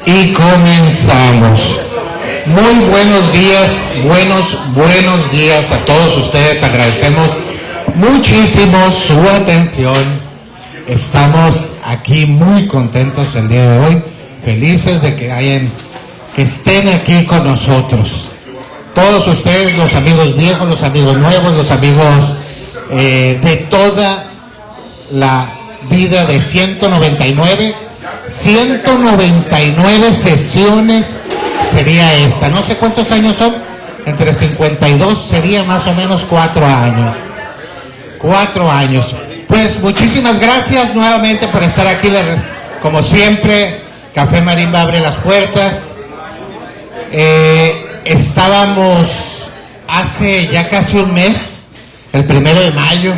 Y comenzamos. Muy buenos días a todos ustedes. Agradecemos muchísimo su atención. Estamos aquí muy contentos el día de hoy, felices de que estén aquí con nosotros. Todos ustedes, los amigos viejos, los amigos nuevos, los amigos de toda la vida de 199 sesiones sería esta. No sé cuántos años son, entre 52 sería más o menos 4 años. 4 años. Pues muchísimas gracias nuevamente por estar aquí. Como siempre, Café Marimba abre las puertas. Estábamos hace ya casi un mes, el 1 de mayo,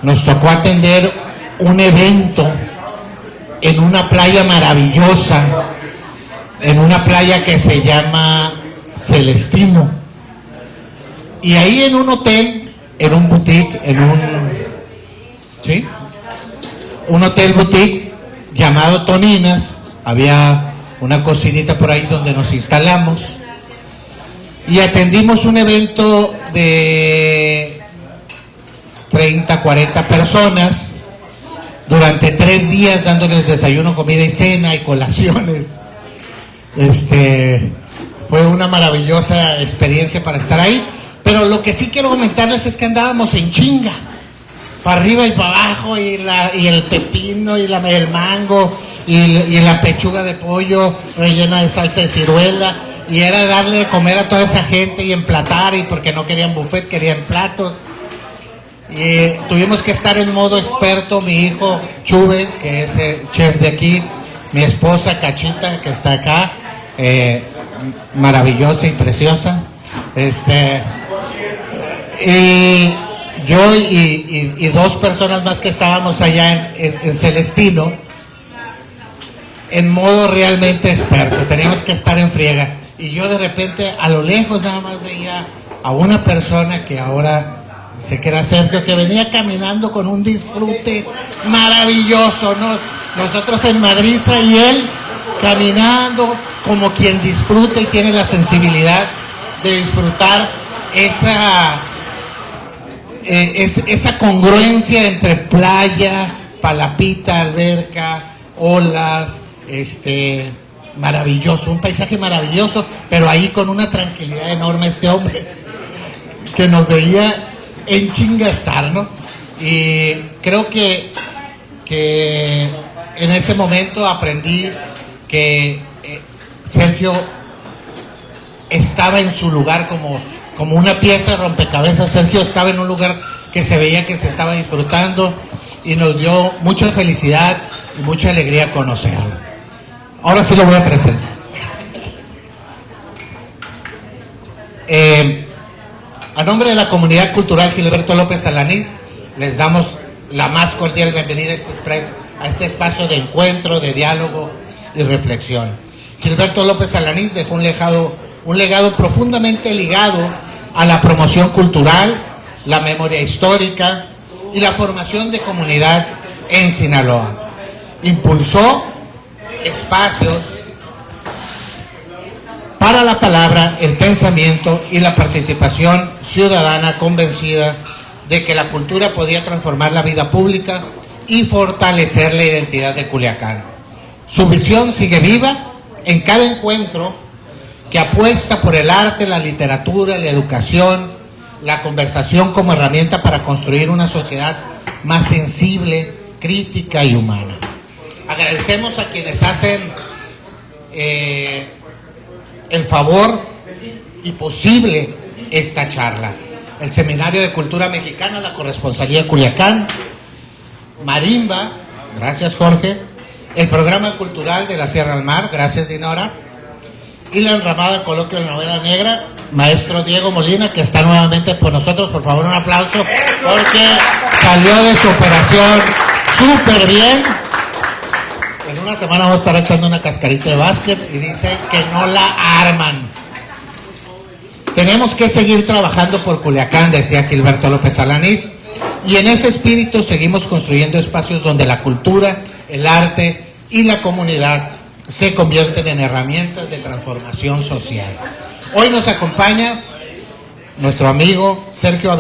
nos tocó atender un evento en una playa maravillosa, en una playa que se llama Celestino. Y ahí en un hotel, en un boutique, un hotel boutique llamado Toninas, había una cocinita por ahí donde nos instalamos y atendimos un evento de 30, 40 personas durante 3 días, dándoles desayuno, comida y cena y colaciones. Fue una maravillosa experiencia para estar ahí, pero lo que sí quiero comentarles es que andábamos en chinga, para arriba y para abajo, y el pepino, y el mango, y la pechuga de pollo rellena de salsa de ciruela, y era darle de comer a toda esa gente y emplatar, y porque no querían buffet, querían platos. Y tuvimos que estar en modo experto, mi hijo Chuve, que es el chef de aquí, mi esposa Cachita, que está acá, maravillosa y preciosa, y yo y 2 personas más que estábamos allá en Celestino, en modo realmente experto. Teníamos que estar en friega, y yo de repente a lo lejos nada más veía a una persona que ahora sé que era Sergio, que venía caminando con un disfrute maravilloso, ¿no? Nosotros en madriza y él caminando como quien disfruta y tiene la sensibilidad de disfrutar esa congruencia entre playa, palapita, alberca, olas, maravilloso, un paisaje maravilloso, pero ahí con una tranquilidad enorme este hombre que nos veía en chinga estar, ¿no? Y creo que en ese momento aprendí que Sergio estaba en su lugar como una pieza de rompecabezas. Sergio estaba en un lugar que se veía que se estaba disfrutando, y nos dio mucha felicidad y mucha alegría conocerlo. Ahora sí lo voy a presentar. A nombre de la Comunidad Cultural Gilberto López Alanís, les damos la más cordial bienvenida a este espacio de encuentro, de diálogo y reflexión. Gilberto López Alanís dejó un legado profundamente ligado a la promoción cultural, la memoria histórica y la formación de comunidad en Sinaloa. Impulsó espacios para la palabra, el pensamiento y la participación ciudadana, convencida de que la cultura podía transformar la vida pública y fortalecer la identidad de Culiacán. Su visión sigue viva en cada encuentro que apuesta por el arte, la literatura, la educación, la conversación como herramienta para construir una sociedad más sensible, crítica y humana. Agradecemos a quienes hacen el favor y posible esta charla: el Seminario de Cultura Mexicana, la Corresponsalía Culiacán, Marimba, gracias Jorge, el Programa Cultural de la Sierra al Mar, gracias Dinora, y la enramada Coloquio de la Novela Negra, maestro Diego Molina, que está nuevamente por nosotros. Por favor, un aplauso, porque salió de su operación súper bien. En una semana vamos a estar echando una cascarita de básquet y dice que no la arman. Tenemos que seguir trabajando por Culiacán, decía Gilberto López Alanís, y en ese espíritu seguimos construyendo espacios donde la cultura, el arte y la comunidad se convierten en herramientas de transformación social. Hoy nos acompaña nuestro amigo Sergio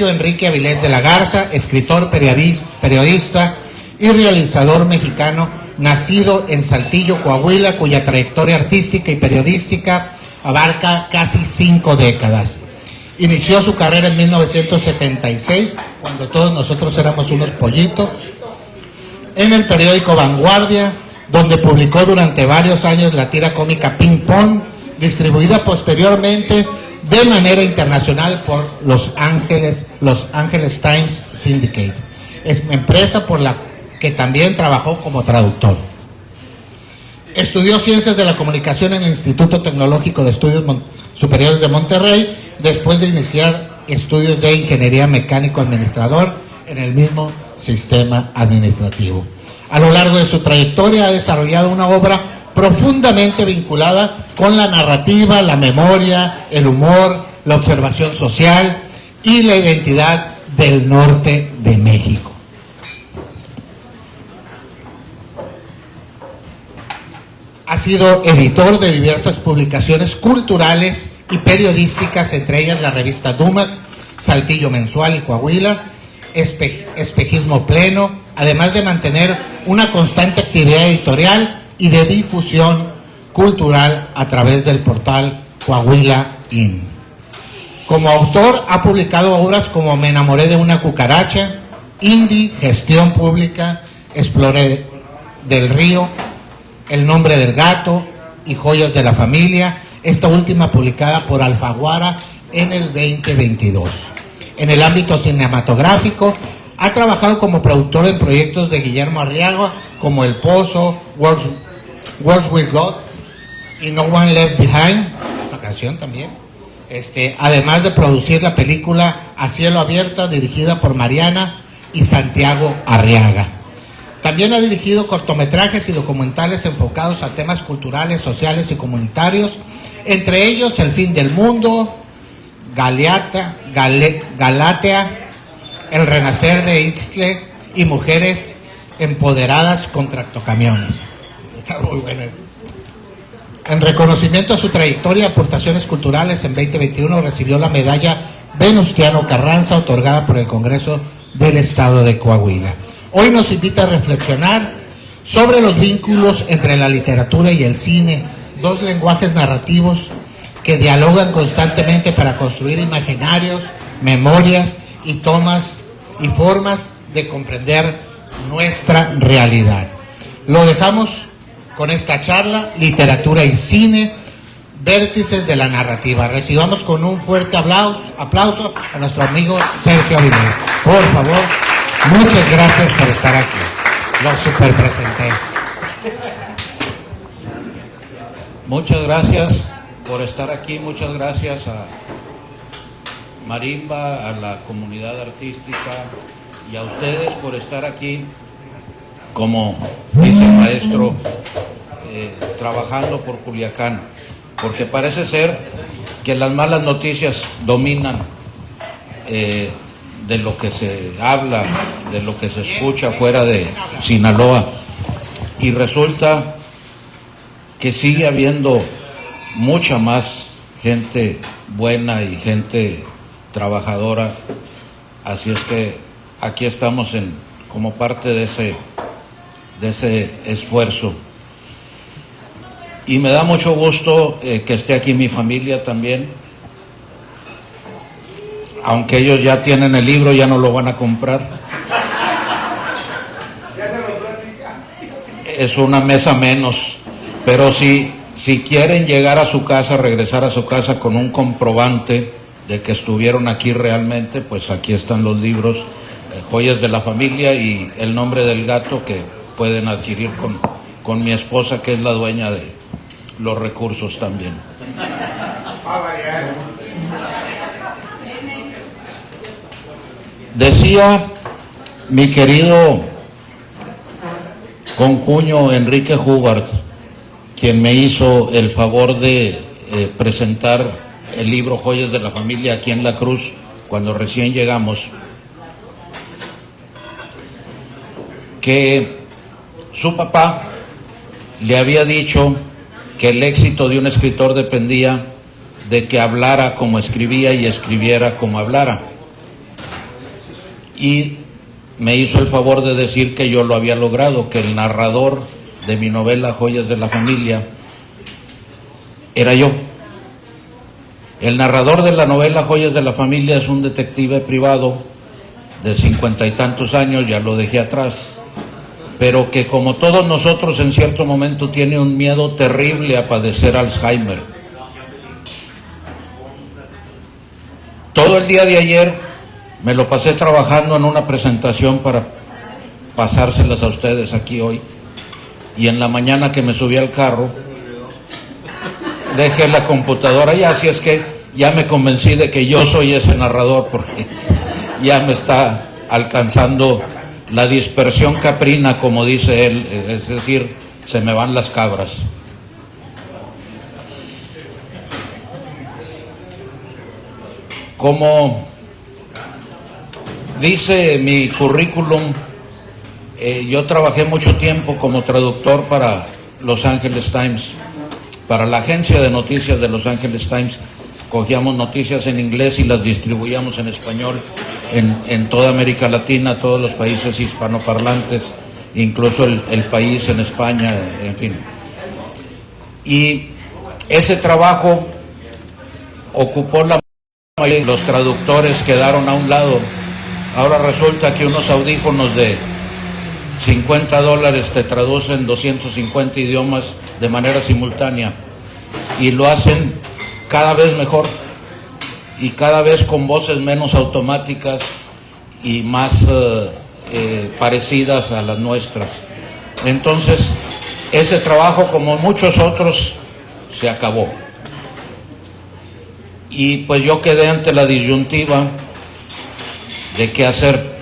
Enrique Avilés de la Garza, escritor, periodista y realizador mexicano, nacido en Saltillo, Coahuila, cuya trayectoria artística y periodística abarca casi 5 décadas. Inició su carrera en 1976, cuando todos nosotros éramos unos pollitos, en el periódico Vanguardia, donde publicó durante varios años la tira cómica Ping Pong, distribuida posteriormente de manera internacional por Los Angeles Times Syndicate, es empresa por la que también trabajó como traductor. Estudió Ciencias de la Comunicación en el Instituto Tecnológico de Estudios Superiores de Monterrey, después de iniciar estudios de Ingeniería Mecánico-Administrador en el mismo sistema administrativo. A lo largo de su trayectoria ha desarrollado una obra profundamente vinculada con la narrativa, la memoria, el humor, la observación social y la identidad del norte de México. Ha sido editor de diversas publicaciones culturales y periodísticas, entre ellas la revista Dumac, Saltillo Mensual y Coahuila, Espejismo Pleno, además de mantener una constante actividad editorial y de difusión cultural a través del portal Coahuila In. Como autor ha publicado obras como Me enamoré de una cucaracha, Indie, Gestión Pública, Exploré del Río, El nombre del gato y Joyas de la familia, esta última publicada por Alfaguara en el 2022. En el ámbito cinematográfico, ha trabajado como productor en proyectos de Guillermo Arriaga, como El Pozo, Words with God y No One Left Behind, esta canción también. Además de producir la película A Cielo Abierto, dirigida por Mariana y Santiago Arriaga. También ha dirigido cortometrajes y documentales enfocados a temas culturales, sociales y comunitarios, entre ellos El fin del mundo, Galatea, El renacer de Itzle y Mujeres empoderadas con tractocamiones. Están muy buenas. En reconocimiento a su trayectoria y aportaciones culturales, en 2021 recibió la medalla Venustiano Carranza, otorgada por el Congreso del Estado de Coahuila. Hoy nos invita a reflexionar sobre los vínculos entre la literatura y el cine, dos lenguajes narrativos que dialogan constantemente para construir imaginarios, memorias y tomas y formas de comprender nuestra realidad. Lo dejamos con esta charla, Literatura y Cine, Vértices de la Narrativa. Recibamos con un fuerte aplauso a nuestro amigo Sergio Avilés. Por favor, muchas gracias por estar aquí. Lo super presenté. Muchas gracias por estar aquí, muchas gracias a Marimba, a la comunidad artística y a ustedes por estar aquí, como dice el maestro, trabajando por Culiacán, porque parece ser que las malas noticias dominan de lo que se habla, de lo que se escucha fuera de Sinaloa, y resulta que sigue habiendo mucha más gente buena y gente trabajadora, así es que aquí estamos como parte de ese esfuerzo. Y me da mucho gusto que esté aquí mi familia también, aunque ellos ya tienen el libro, ya no lo van a comprar. Es una mesa menos, pero si quieren llegar a su casa, regresar a su casa con un comprobante de que estuvieron aquí realmente, pues aquí están los libros, Joyas de la Familia y El nombre del gato, que pueden adquirir con mi esposa, que es la dueña de los recursos también. Decía mi querido concuño Enrique Hubbard, quien me hizo el favor de presentar el libro Joyas de la Familia aquí en La Cruz cuando recién llegamos, que su papá le había dicho que el éxito de un escritor dependía de que hablara como escribía y escribiera como hablara. Y me hizo el favor de decir que yo lo había logrado, que el narrador de mi novela Joyas de la Familia era yo. El narrador de la novela Joyas de la Familia es un detective privado de 50 y tantos años, ya lo dejé atrás, pero que como todos nosotros en cierto momento tiene un miedo terrible a padecer Alzheimer. Todo el día de ayer me lo pasé trabajando en una presentación para pasárselas a ustedes aquí hoy, y en la mañana que me subí al carro dejé la computadora ya, así es que ya me convencí de que yo soy ese narrador, porque ya me está alcanzando la dispersión caprina, como dice él, es decir, se me van las cabras. Como dice mi currículum, yo trabajé mucho tiempo como traductor para Los Angeles Times, para la agencia de noticias de Los Angeles Times. Cogíamos noticias en inglés y las distribuíamos en español en toda América Latina, todos los países hispanoparlantes, incluso el país en España, en fin. Y ese trabajo ocupó la mayoría de los traductores, quedaron a un lado. Ahora resulta que unos audífonos de $50 te traducen 250 idiomas de manera simultánea, y lo hacen cada vez mejor y cada vez con voces menos automáticas y más parecidas a las nuestras. Entonces, ese trabajo, como muchos otros, se acabó. Y pues yo quedé ante la disyuntiva de qué hacer.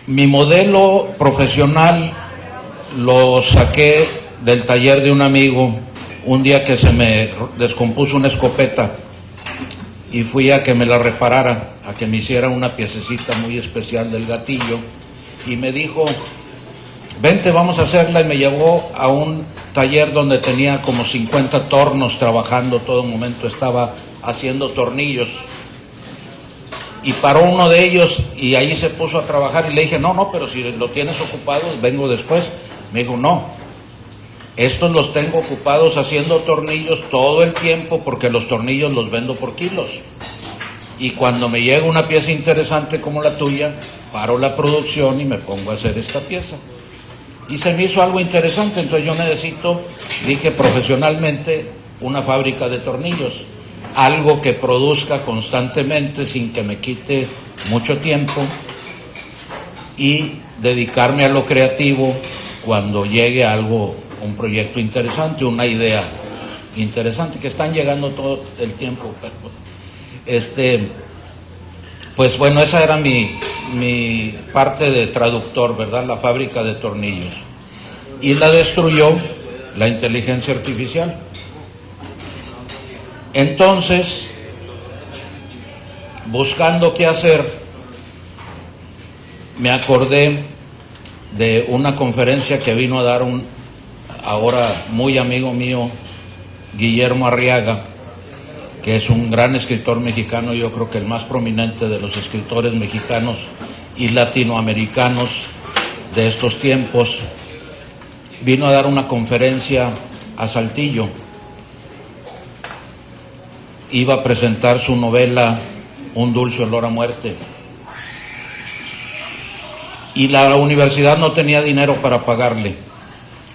Mi modelo profesional lo saqué del taller de un amigo un día que se me descompuso una escopeta, y fui a que me la reparara, a que me hiciera una piececita muy especial del gatillo, y me dijo, vente, vamos a hacerla, y me llevó a un taller donde tenía como 50 tornos trabajando, todo el momento estaba haciendo tornillos, y paró uno de ellos y ahí se puso a trabajar, y le dije, no, pero si lo tienes ocupado, vengo después. Me dijo, no, estos los tengo ocupados haciendo tornillos todo el tiempo, porque los tornillos los vendo por kilos, y cuando me llega una pieza interesante como la tuya, paro la producción y me pongo a hacer esta pieza. Y se me hizo algo interesante, entonces yo necesito, dije profesionalmente, una fábrica de tornillos, algo que produzca constantemente sin que me quite mucho tiempo, y dedicarme a lo creativo cuando llegue algo, un proyecto interesante, una idea interesante, que están llegando todo el tiempo. Pues bueno, esa era mi parte de traductor, ¿verdad? La fábrica de tornillos. Y la destruyó la inteligencia artificial. Entonces, buscando qué hacer, me acordé de una conferencia que vino a dar un ahora muy amigo mío, Guillermo Arriaga, que es un gran escritor mexicano, yo creo que el más prominente de los escritores mexicanos y latinoamericanos de estos tiempos. Vino a dar una conferencia a Saltillo. Iba a presentar su novela Un dulce olor a muerte. Y la universidad no tenía dinero para pagarle.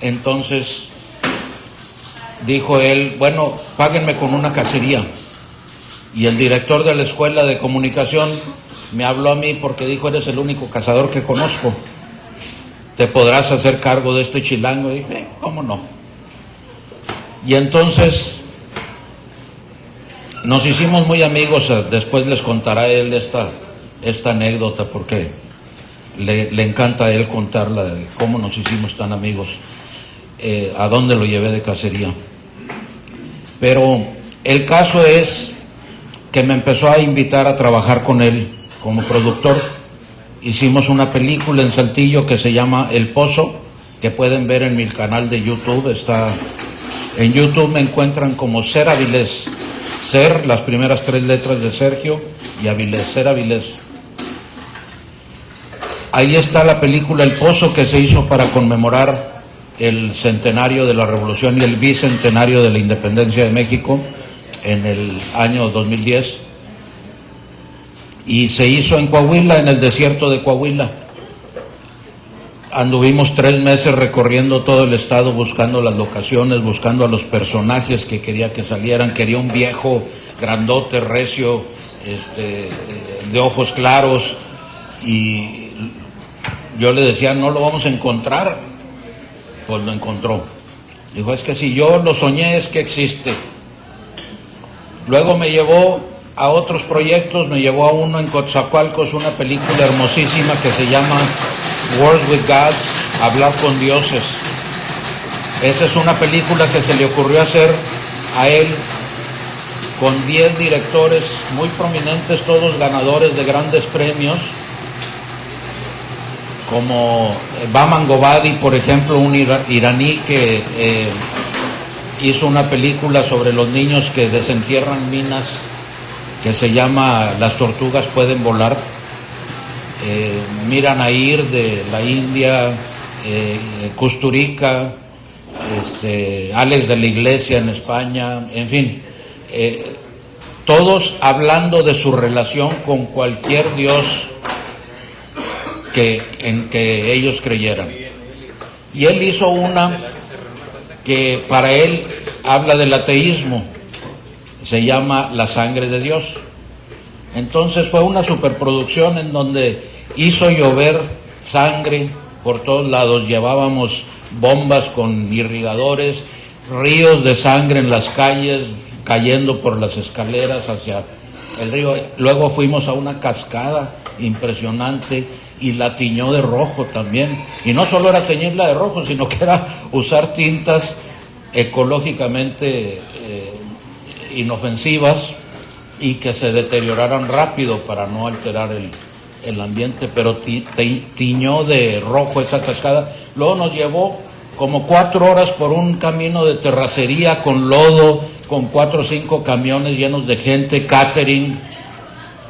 Entonces dijo él, bueno, páguenme con una cacería. Y el director de la escuela de comunicación me habló a mí porque dijo, eres el único cazador que conozco, ¿te podrás hacer cargo de este chilango? Y dije, ¿cómo no? Y entonces nos hicimos muy amigos. Después les contará él esta anécdota, porque le encanta a él contarla de cómo nos hicimos tan amigos, a dónde lo llevé de cacería. Pero el caso es que me empezó a invitar a trabajar con él como productor. Hicimos una película en Saltillo que se llama El Pozo, que pueden ver en mi canal de YouTube. En YouTube me encuentran como Ser Avilés. Ser, las primeras 3 letras de Sergio, y Avilés, Ser Avilés. Ahí está la película El Pozo, que se hizo para conmemorar el centenario de la Revolución y el bicentenario de la Independencia de México en el año 2010. Y se hizo en Coahuila, en el desierto de Coahuila. Anduvimos 3 meses recorriendo todo el estado, buscando las locaciones, buscando a los personajes que quería que salieran. Quería un viejo, grandote, recio, de ojos claros, y yo le decía, no lo vamos a encontrar. Pues lo encontró. Dijo, es que si yo lo soñé, es que existe. Luego me llevó a otros proyectos, me llevó a uno en Coatzacoalcos, una película hermosísima que se llama Words with Gods, Hablar con Dioses. Esa es una película que se le ocurrió hacer a él con 10 directores muy prominentes, todos ganadores de grandes premios, como Bahman Gobadi, por ejemplo, un iraní que hizo una película sobre los niños que desentierran minas, que se llama Las tortugas pueden volar. Mira Nair de la India, Kusturica, Alex de la Iglesia en España, en fin, todos hablando de su relación con cualquier dios en que ellos creyeran. Y él hizo una que para él habla del ateísmo, se llama La Sangre de Dios. Entonces fue una superproducción en donde hizo llover sangre por todos lados. Llevábamos bombas con irrigadores, ríos de sangre en las calles, cayendo por las escaleras hacia el río. Luego fuimos a una cascada impresionante y la tiñó de rojo también. Y no solo era teñirla de rojo, sino que era usar tintas ecológicamente inofensivas y que se deterioraran rápido para no alterar el ambiente, pero tiñó de rojo esa cascada. Luego nos llevó como 4 horas por un camino de terracería con lodo, con 4 o 5 camiones llenos de gente, catering,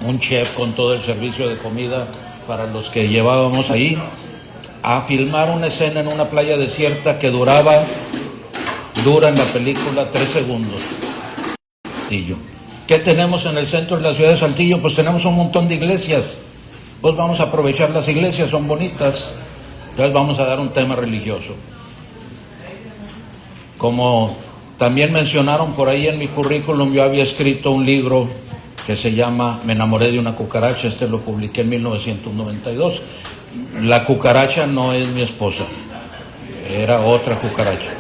un chef con todo el servicio de comida para los que llevábamos ahí, a filmar una escena en una playa desierta que dura en la película 3 segundos. ¿Qué tenemos en el centro de la ciudad de Saltillo? Pues tenemos un montón de iglesias. Pues vamos a aprovechar las iglesias, son bonitas. Entonces vamos a dar un tema religioso. Como también mencionaron por ahí en mi currículum, yo había escrito un libro que se llama Me enamoré de una cucaracha. Lo publiqué en 1992. La cucaracha no es mi esposa, era otra cucaracha.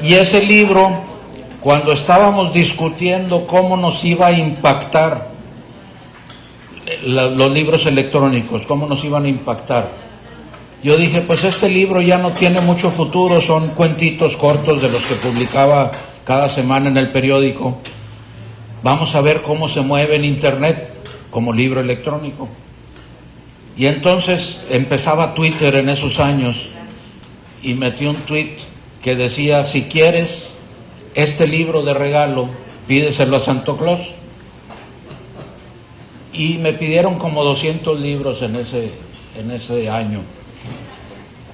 Y ese libro, cuando estábamos discutiendo cómo nos iba a impactar los libros electrónicos, cómo nos iban a impactar, yo dije, pues este libro ya no tiene mucho futuro, son cuentitos cortos de los que publicaba cada semana en el periódico. Vamos a ver cómo se mueve en internet como libro electrónico. Y entonces empezaba Twitter en esos años y metí un tweet que decía, si quieres este libro de regalo, pídeselo a Santo Claus. Y me pidieron como 200 libros en ese año.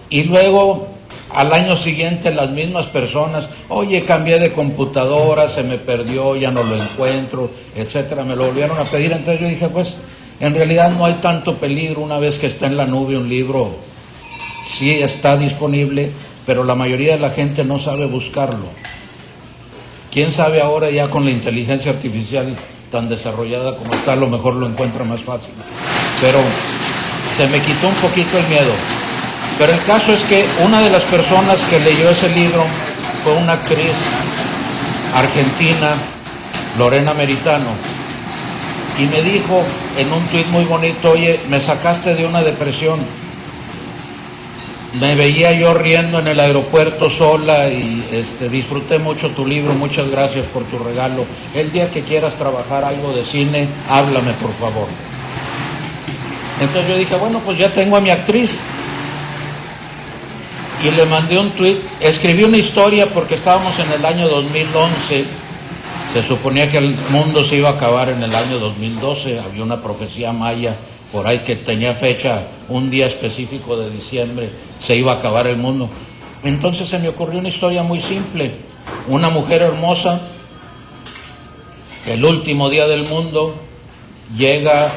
Y luego, al año siguiente, las mismas personas, oye, cambié de computadora, se me perdió, ya no lo encuentro, etcétera, me lo volvieron a pedir. Entonces yo dije, pues, en realidad no hay tanto peligro una vez que está en la nube un libro, sí está disponible, pero la mayoría de la gente no sabe buscarlo. ¿Quién sabe ahora ya con la inteligencia artificial tan desarrollada como está, a lo mejor lo encuentra más fácil? Pero se me quitó un poquito el miedo. Pero el caso es que una de las personas que leyó ese libro fue una actriz argentina, Lorena Meritano, y me dijo en un tuit muy bonito, oye, me sacaste de una depresión. Me veía yo riendo en el aeropuerto sola y disfruté mucho tu libro, muchas gracias por tu regalo. El día que quieras trabajar algo de cine, háblame por favor. Entonces yo dije, bueno, pues ya tengo a mi actriz. Y le mandé un tweet, escribí una historia porque estábamos en el año 2011, se suponía que el mundo se iba a acabar en el año 2012, había una profecía maya por ahí que tenía fecha, un día específico de diciembre, se iba a acabar el mundo. Entonces se me ocurrió una historia muy simple, una mujer hermosa, el último día del mundo, llega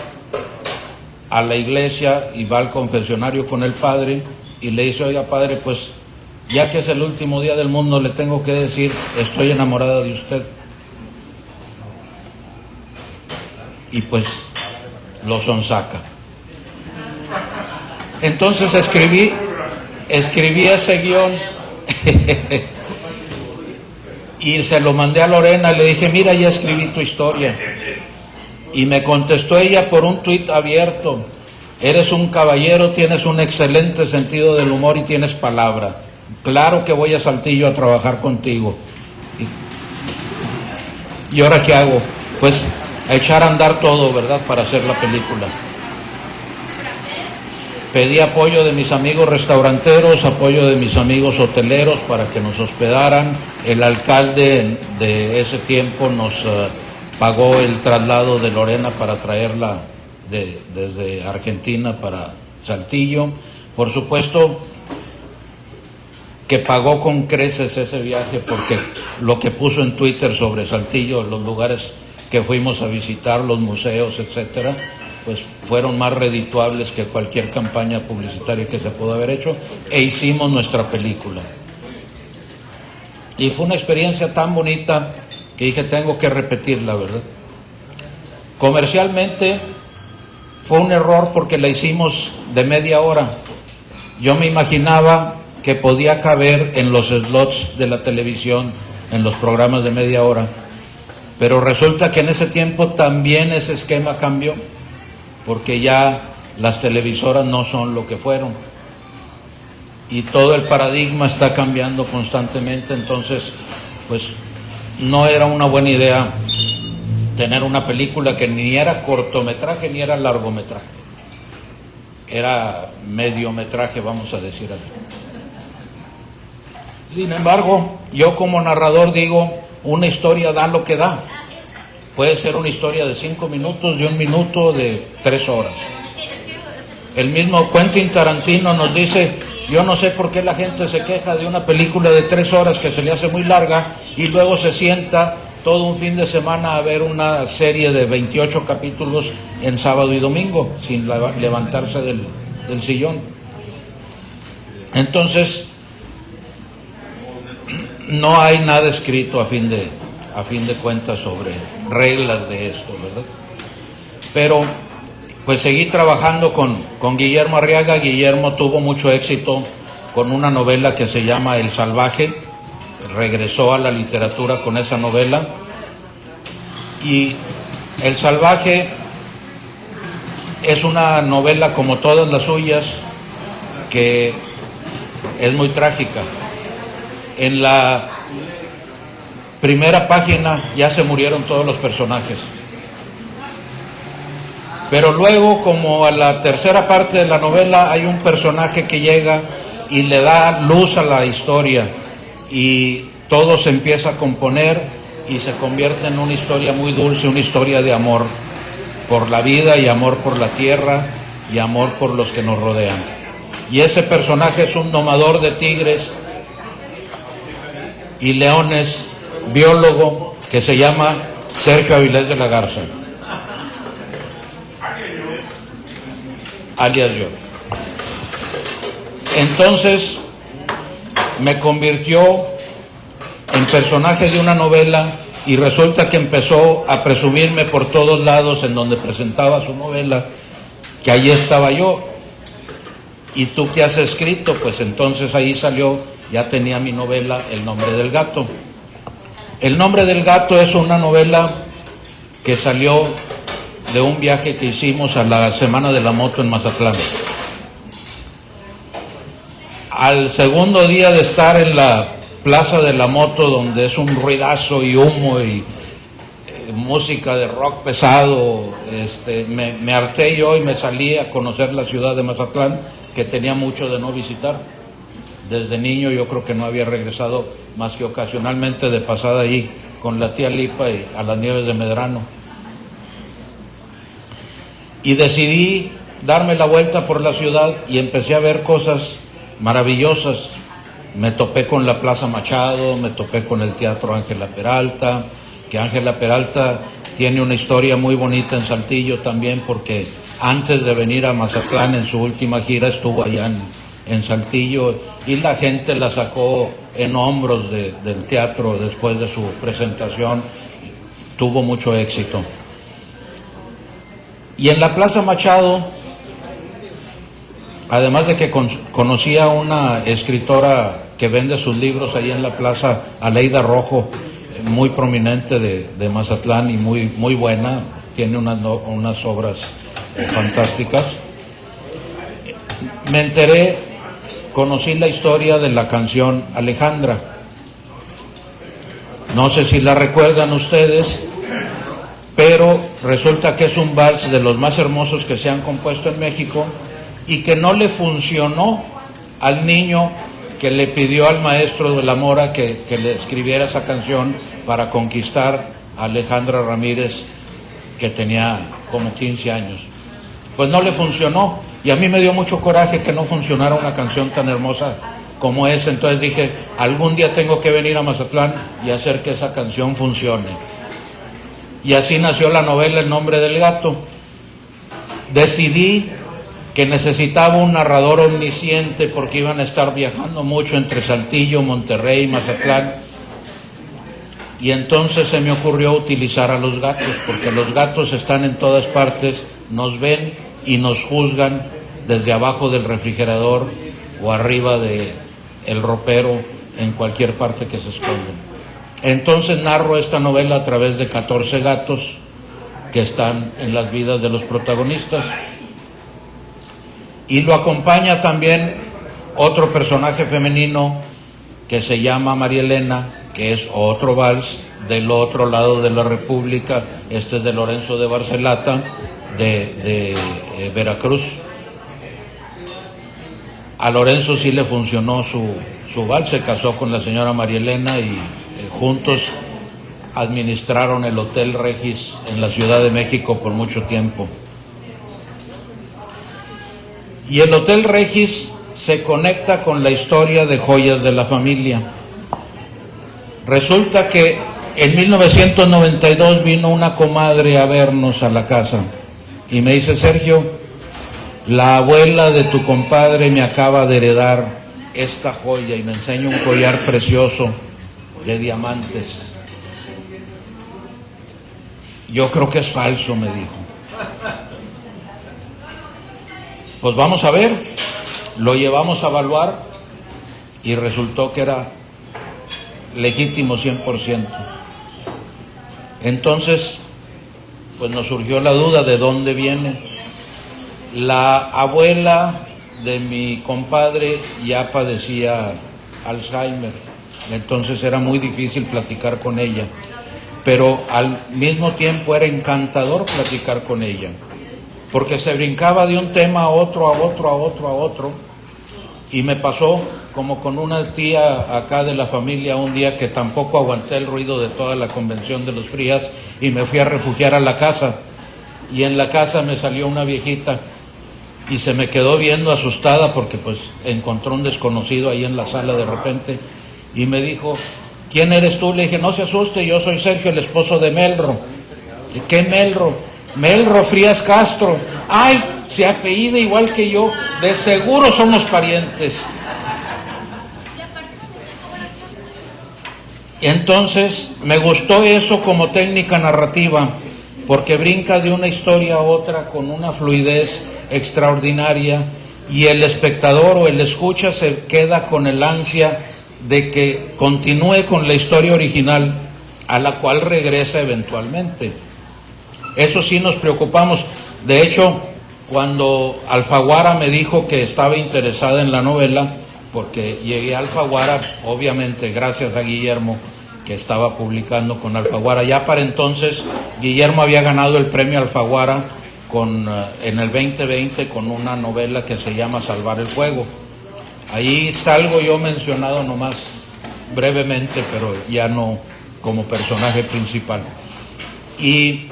a la iglesia y va al confesionario con el padre y le dice, oiga padre, pues ya que es el último día del mundo, le tengo que decir, estoy enamorada de usted. Y pues lo sonsaca. Entonces escribí ese guión y se lo mandé a Lorena y le dije, mira, ya escribí tu historia. Y me contestó ella por un tuit abierto, eres un caballero, tienes un excelente sentido del humor y tienes palabra. Claro que voy a Saltillo a trabajar contigo. ¿Y ahora qué hago? Pues a echar a andar todo, ¿verdad?, para hacer la película. Pedí apoyo de mis amigos restauranteros, apoyo de mis amigos hoteleros para que nos hospedaran. El alcalde de ese tiempo nos pagó el traslado de Lorena para traerla desde Argentina para Saltillo. Por supuesto que pagó con creces ese viaje, porque lo que puso en Twitter sobre Saltillo, los lugares que fuimos a visitar, los museos, etcétera, pues fueron más redituables que cualquier campaña publicitaria que se pudo haber hecho, e hicimos nuestra película. Y fue una experiencia tan bonita que dije, tengo que repetirla, ¿verdad? Comercialmente fue un error porque la hicimos de media hora. Yo me imaginaba que podía caber en los slots de la televisión, en los programas de media hora, pero resulta que en ese tiempo también ese esquema cambió, porque ya las televisoras no son lo que fueron y todo el paradigma está cambiando constantemente. Entonces pues no era una buena idea tener una película que ni era cortometraje ni era largometraje, era mediometraje, vamos a decir así. Sin embargo, yo como narrador digo, una historia da lo que da. Puede ser una historia de 5 minutos, de 1 minuto, de 3 horas. El mismo Quentin Tarantino nos dice, yo no sé por qué la gente se queja de una película de 3 horas que se le hace muy larga y luego se sienta todo un fin de semana a ver una serie de 28 capítulos en sábado y domingo sin levantarse del sillón. Entonces, no hay nada escrito a fin de cuentas sobre reglas de esto, ¿verdad? Pero pues seguí trabajando con Guillermo Arriaga. Guillermo tuvo mucho éxito con una novela que se llama El Salvaje, regresó a la literatura con esa novela, y El Salvaje es una novela como todas las suyas que es muy trágica. En la primera página ya se murieron todos los personajes, pero luego, como a la tercera parte de la novela, hay un personaje que llega y le da luz a la historia y todo se empieza a componer y se convierte en una historia muy dulce, una historia de amor por la vida y amor por la tierra y amor por los que nos rodean. Y ese personaje es un domador de tigres y leones, biólogo, que se llama Sergio Avilés de la Garza, alias yo. Entonces me convirtió en personaje de una novela y resulta que empezó a presumirme por todos lados en donde presentaba su novela que allí estaba yo. ¿Y tú qué has escrito? Pues entonces ahí salió, ya tenía mi novela El Nombre del Gato. El Nombre del Gato es una novela que salió de un viaje que hicimos a la Semana de la Moto en Mazatlán. Al segundo día de estar en la Plaza de la Moto, donde es un ruidazo y humo y música de rock pesado, me harté yo y me salí a conocer la ciudad de Mazatlán, que tenía mucho de no visitar. Desde niño yo creo que no había regresado más que ocasionalmente de pasada ahí con la tía Lipa y a las nieves de Medrano. Y decidí darme la vuelta por la ciudad y empecé a ver cosas maravillosas. Me topé con la Plaza Machado, me topé con el Teatro Ángela Peralta, que Ángela Peralta tiene una historia muy bonita en Saltillo también, porque antes de venir a Mazatlán en su última gira estuvo allá en Saltillo y la gente la sacó en hombros del teatro después de su presentación, tuvo mucho éxito. Y en la Plaza Machado, además de que conocí a una escritora que vende sus libros ahí en la plaza, Aleida Rojo, muy prominente de Mazatlán y muy buena, tiene unas obras fantásticas. Me enteré, conocí la historia de la canción Alejandra. No sé si la recuerdan ustedes, pero resulta que es un vals de los más hermosos que se han compuesto en México y que no le funcionó al niño que le pidió al maestro de la Mora que le escribiera esa canción para conquistar a Alejandra Ramírez, que tenía como 15 años. Pues no le funcionó, y a mí me dio mucho coraje que no funcionara una canción tan hermosa como esa. Entonces dije, algún día tengo que venir a Mazatlán y hacer que esa canción funcione. Y así nació la novela El nombre del gato. Decidí que necesitaba un narrador omnisciente porque iban a estar viajando mucho entre Saltillo, Monterrey y Mazatlán. Y entonces se me ocurrió utilizar a los gatos, porque los gatos están en todas partes, nos ven y nos juzgan desde abajo del refrigerador o arriba del ropero, en cualquier parte que se escondan. Entonces narro esta novela a través de 14 gatos que están en las vidas de los protagonistas. Y lo acompaña también otro personaje femenino que se llama María Elena, que es otro vals del otro lado de la República. Este es de Lorenzo de Barcelata, de Veracruz. A Lorenzo sí le funcionó su vals, se casó con la señora María Elena y juntos administraron el Hotel Regis en la Ciudad de México por mucho tiempo. Y el Hotel Regis se conecta con la historia de Joyas de la Familia. Resulta que en 1992 vino una comadre a vernos a la casa y me dice, Sergio, la abuela de tu compadre me acaba de heredar esta joya, y me enseña un collar precioso de diamantes. Yo creo que es falso, me dijo. Pues vamos a ver, lo llevamos a evaluar y resultó que era legítimo 100%. Entonces, pues nos surgió la duda de dónde viene. La abuela de mi compadre ya padecía Alzheimer, entonces era muy difícil platicar con ella, pero al mismo tiempo era encantador platicar con ella, porque se brincaba de un tema a otro, a otro, a otro, a otro. Y me pasó como con una tía acá de la familia un día que tampoco aguanté el ruido de toda la convención de los Frías y me fui a refugiar a la casa. Y en la casa me salió una viejita y se me quedó viendo asustada porque pues encontró un desconocido ahí en la sala de repente y me dijo, ¿quién eres tú? Le dije, no se asuste, yo soy Sergio, el esposo de Melro. ¿De qué Melro? Melro Frías Castro. Ay, se apellida igual que yo, de seguro somos parientes. Entonces me gustó eso como técnica narrativa, porque brinca de una historia a otra con una fluidez extraordinaria y el espectador o el escucha se queda con el ansia de que continúe con la historia original, a la cual regresa eventualmente. Eso sí nos preocupamos. De hecho, cuando Alfaguara me dijo que estaba interesada en la novela, porque llegué a Alfaguara, obviamente, gracias a Guillermo, que estaba publicando con Alfaguara. Ya para entonces Guillermo había ganado el premio Alfaguara en el 2020 con una novela que se llama Salvar el Fuego. Ahí salgo yo mencionado nomás brevemente, pero ya no como personaje principal. Y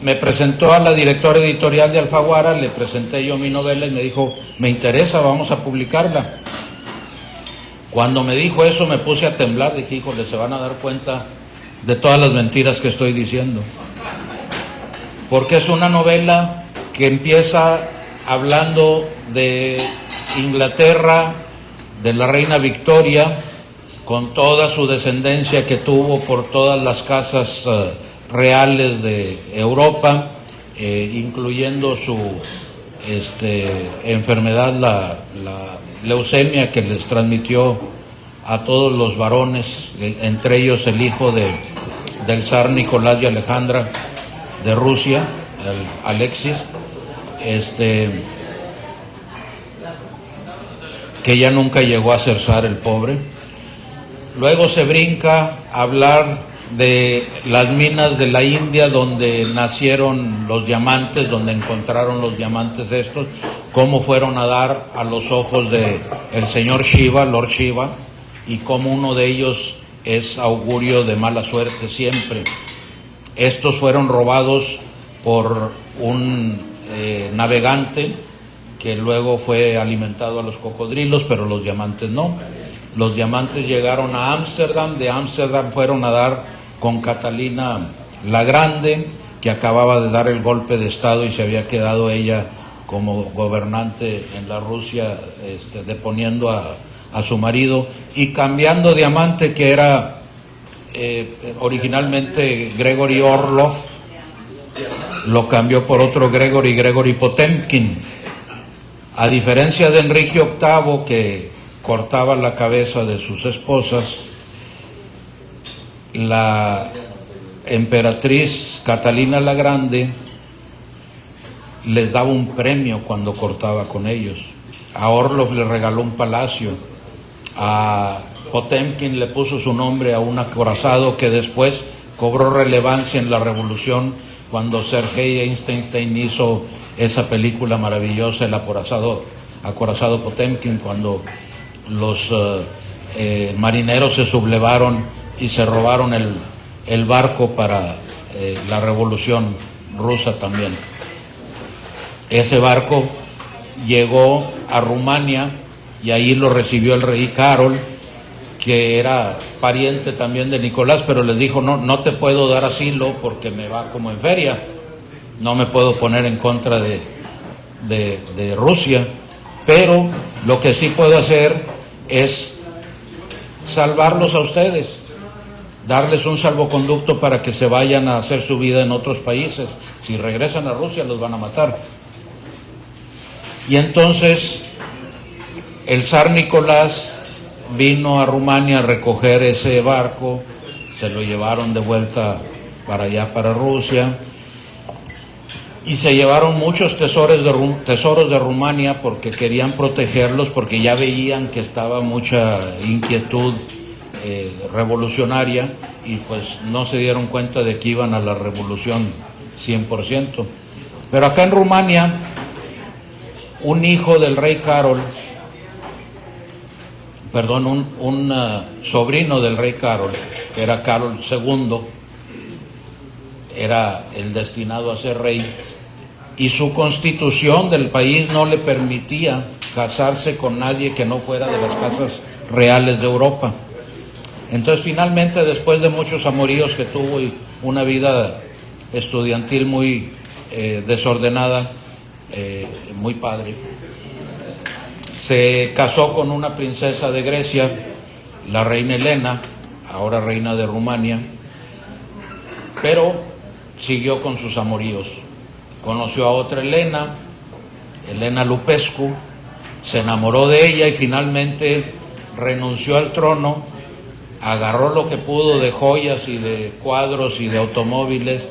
me presentó a la directora editorial de Alfaguara, le presenté yo mi novela y me dijo, me interesa, vamos a publicarla. Cuando me dijo eso me puse a temblar, dije, híjole, se van a dar cuenta de todas las mentiras que estoy diciendo. Porque es una novela que empieza hablando de Inglaterra, de la reina Victoria, con toda su descendencia que tuvo por todas las casas reales de Europa, incluyendo su enfermedad, la leucemia que les transmitió a todos los varones, entre ellos el hijo del zar Nicolás y Alejandra de Rusia, Alexis, que ya nunca llegó a ser zar, el pobre. Luego se brinca a hablar de las minas de la India, donde nacieron los diamantes, donde encontraron los diamantes estos, cómo fueron a dar a los ojos de el señor Shiva, Lord Shiva, y cómo uno de ellos es augurio de mala suerte siempre. Estos fueron robados por un navegante que luego fue alimentado a los cocodrilos, pero los diamantes no. Los diamantes llegaron a Ámsterdam, de Ámsterdam fueron a dar con Catalina la Grande, que acababa de dar el golpe de Estado y se había quedado ella como gobernante en la Rusia, deponiendo a su marido y cambiando diamante, que era originalmente Gregory Orlov, lo cambió por otro Gregory Potemkin. A diferencia de Enrique VIII, que cortaba la cabeza de sus esposas, la emperatriz Catalina la Grande les daba un premio cuando cortaba con ellos. A Orlov le regaló un palacio, a Potemkin le puso su nombre a un acorazado que después cobró relevancia en la revolución cuando Sergei Eisenstein hizo esa película maravillosa, El acorazado Potemkin, cuando los marineros se sublevaron y se robaron el barco para la revolución rusa también. Ese barco llegó a Rumania y ahí lo recibió el rey Carol, que era pariente también de Nicolás, pero les dijo, no te puedo dar asilo porque me va como en feria, no me puedo poner en contra de Rusia, pero lo que sí puedo hacer es salvarlos a ustedes, darles un salvoconducto para que se vayan a hacer su vida en otros países. Si regresan a Rusia los van a matar. Y entonces el zar Nicolás vino a Rumania a recoger ese barco, se lo llevaron de vuelta para allá, para Rusia, y se llevaron muchos tesoros de Rumania porque querían protegerlos, porque ya veían que estaba mucha inquietud revolucionaria y pues no se dieron cuenta de que iban a la revolución 100%. Pero acá en Rumania, un hijo del rey Carol, un sobrino del rey Carol, que era Carol II, era el destinado a ser rey, y su constitución del país no le permitía casarse con nadie que no fuera de las casas reales de Europa. Entonces finalmente, después de muchos amoríos que tuvo y una vida estudiantil muy desordenada, muy padre, se casó con una princesa de Grecia, la reina Elena, ahora reina de Rumania, pero siguió con sus amoríos. Conoció a otra Elena Lupescu, se enamoró de ella y finalmente renunció al trono, agarró lo que pudo de joyas y de cuadros y de automóviles,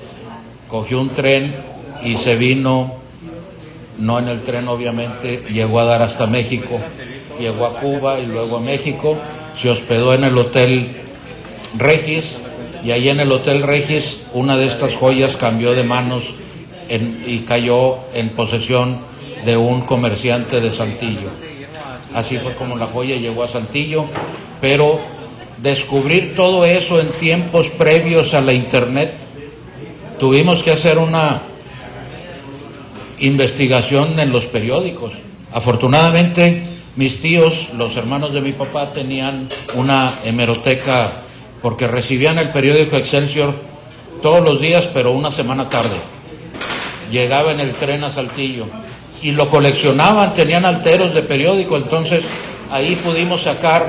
cogió un tren y se vino, no en el tren obviamente, llegó a dar hasta México, llegó a Cuba y luego a México, se hospedó en el hotel Regis, y ahí en el Hotel Regis una de estas joyas cambió de manos y cayó en posesión de un comerciante de Saltillo. Así fue como la joya llegó a Saltillo, pero descubrir todo eso en tiempos previos a la internet, tuvimos que hacer una investigación en los periódicos. Afortunadamente, mis tíos, los hermanos de mi papá, tenían una hemeroteca porque recibían el periódico Excelsior todos los días, pero una semana tarde. Llegaba en el tren a Saltillo y lo coleccionaban, tenían alteros de periódico, entonces ahí pudimos sacar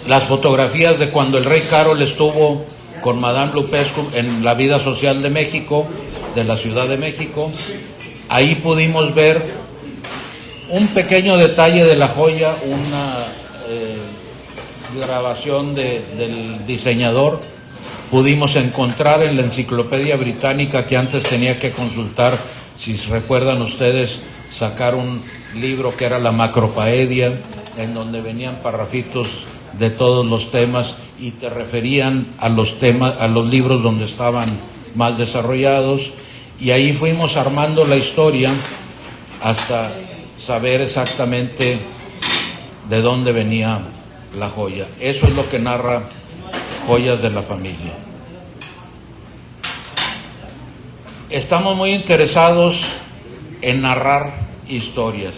las fotografías de cuando el rey Carol estuvo con Madame Lupescu en la vida social de México, de la Ciudad de México. Ahí pudimos ver un pequeño detalle de la joya, una grabación del diseñador. Pudimos encontrar en la enciclopedia británica, que antes tenía que consultar, si recuerdan ustedes, sacar un libro que era la Macropaedia, en donde venían parrafitos de todos los temas y te referían a los temas, a los libros donde estaban más desarrollados, y ahí fuimos armando la historia hasta saber exactamente de dónde venía la joya. Eso es lo que narra Joyas de la Familia. Estamos muy interesados en narrar historias.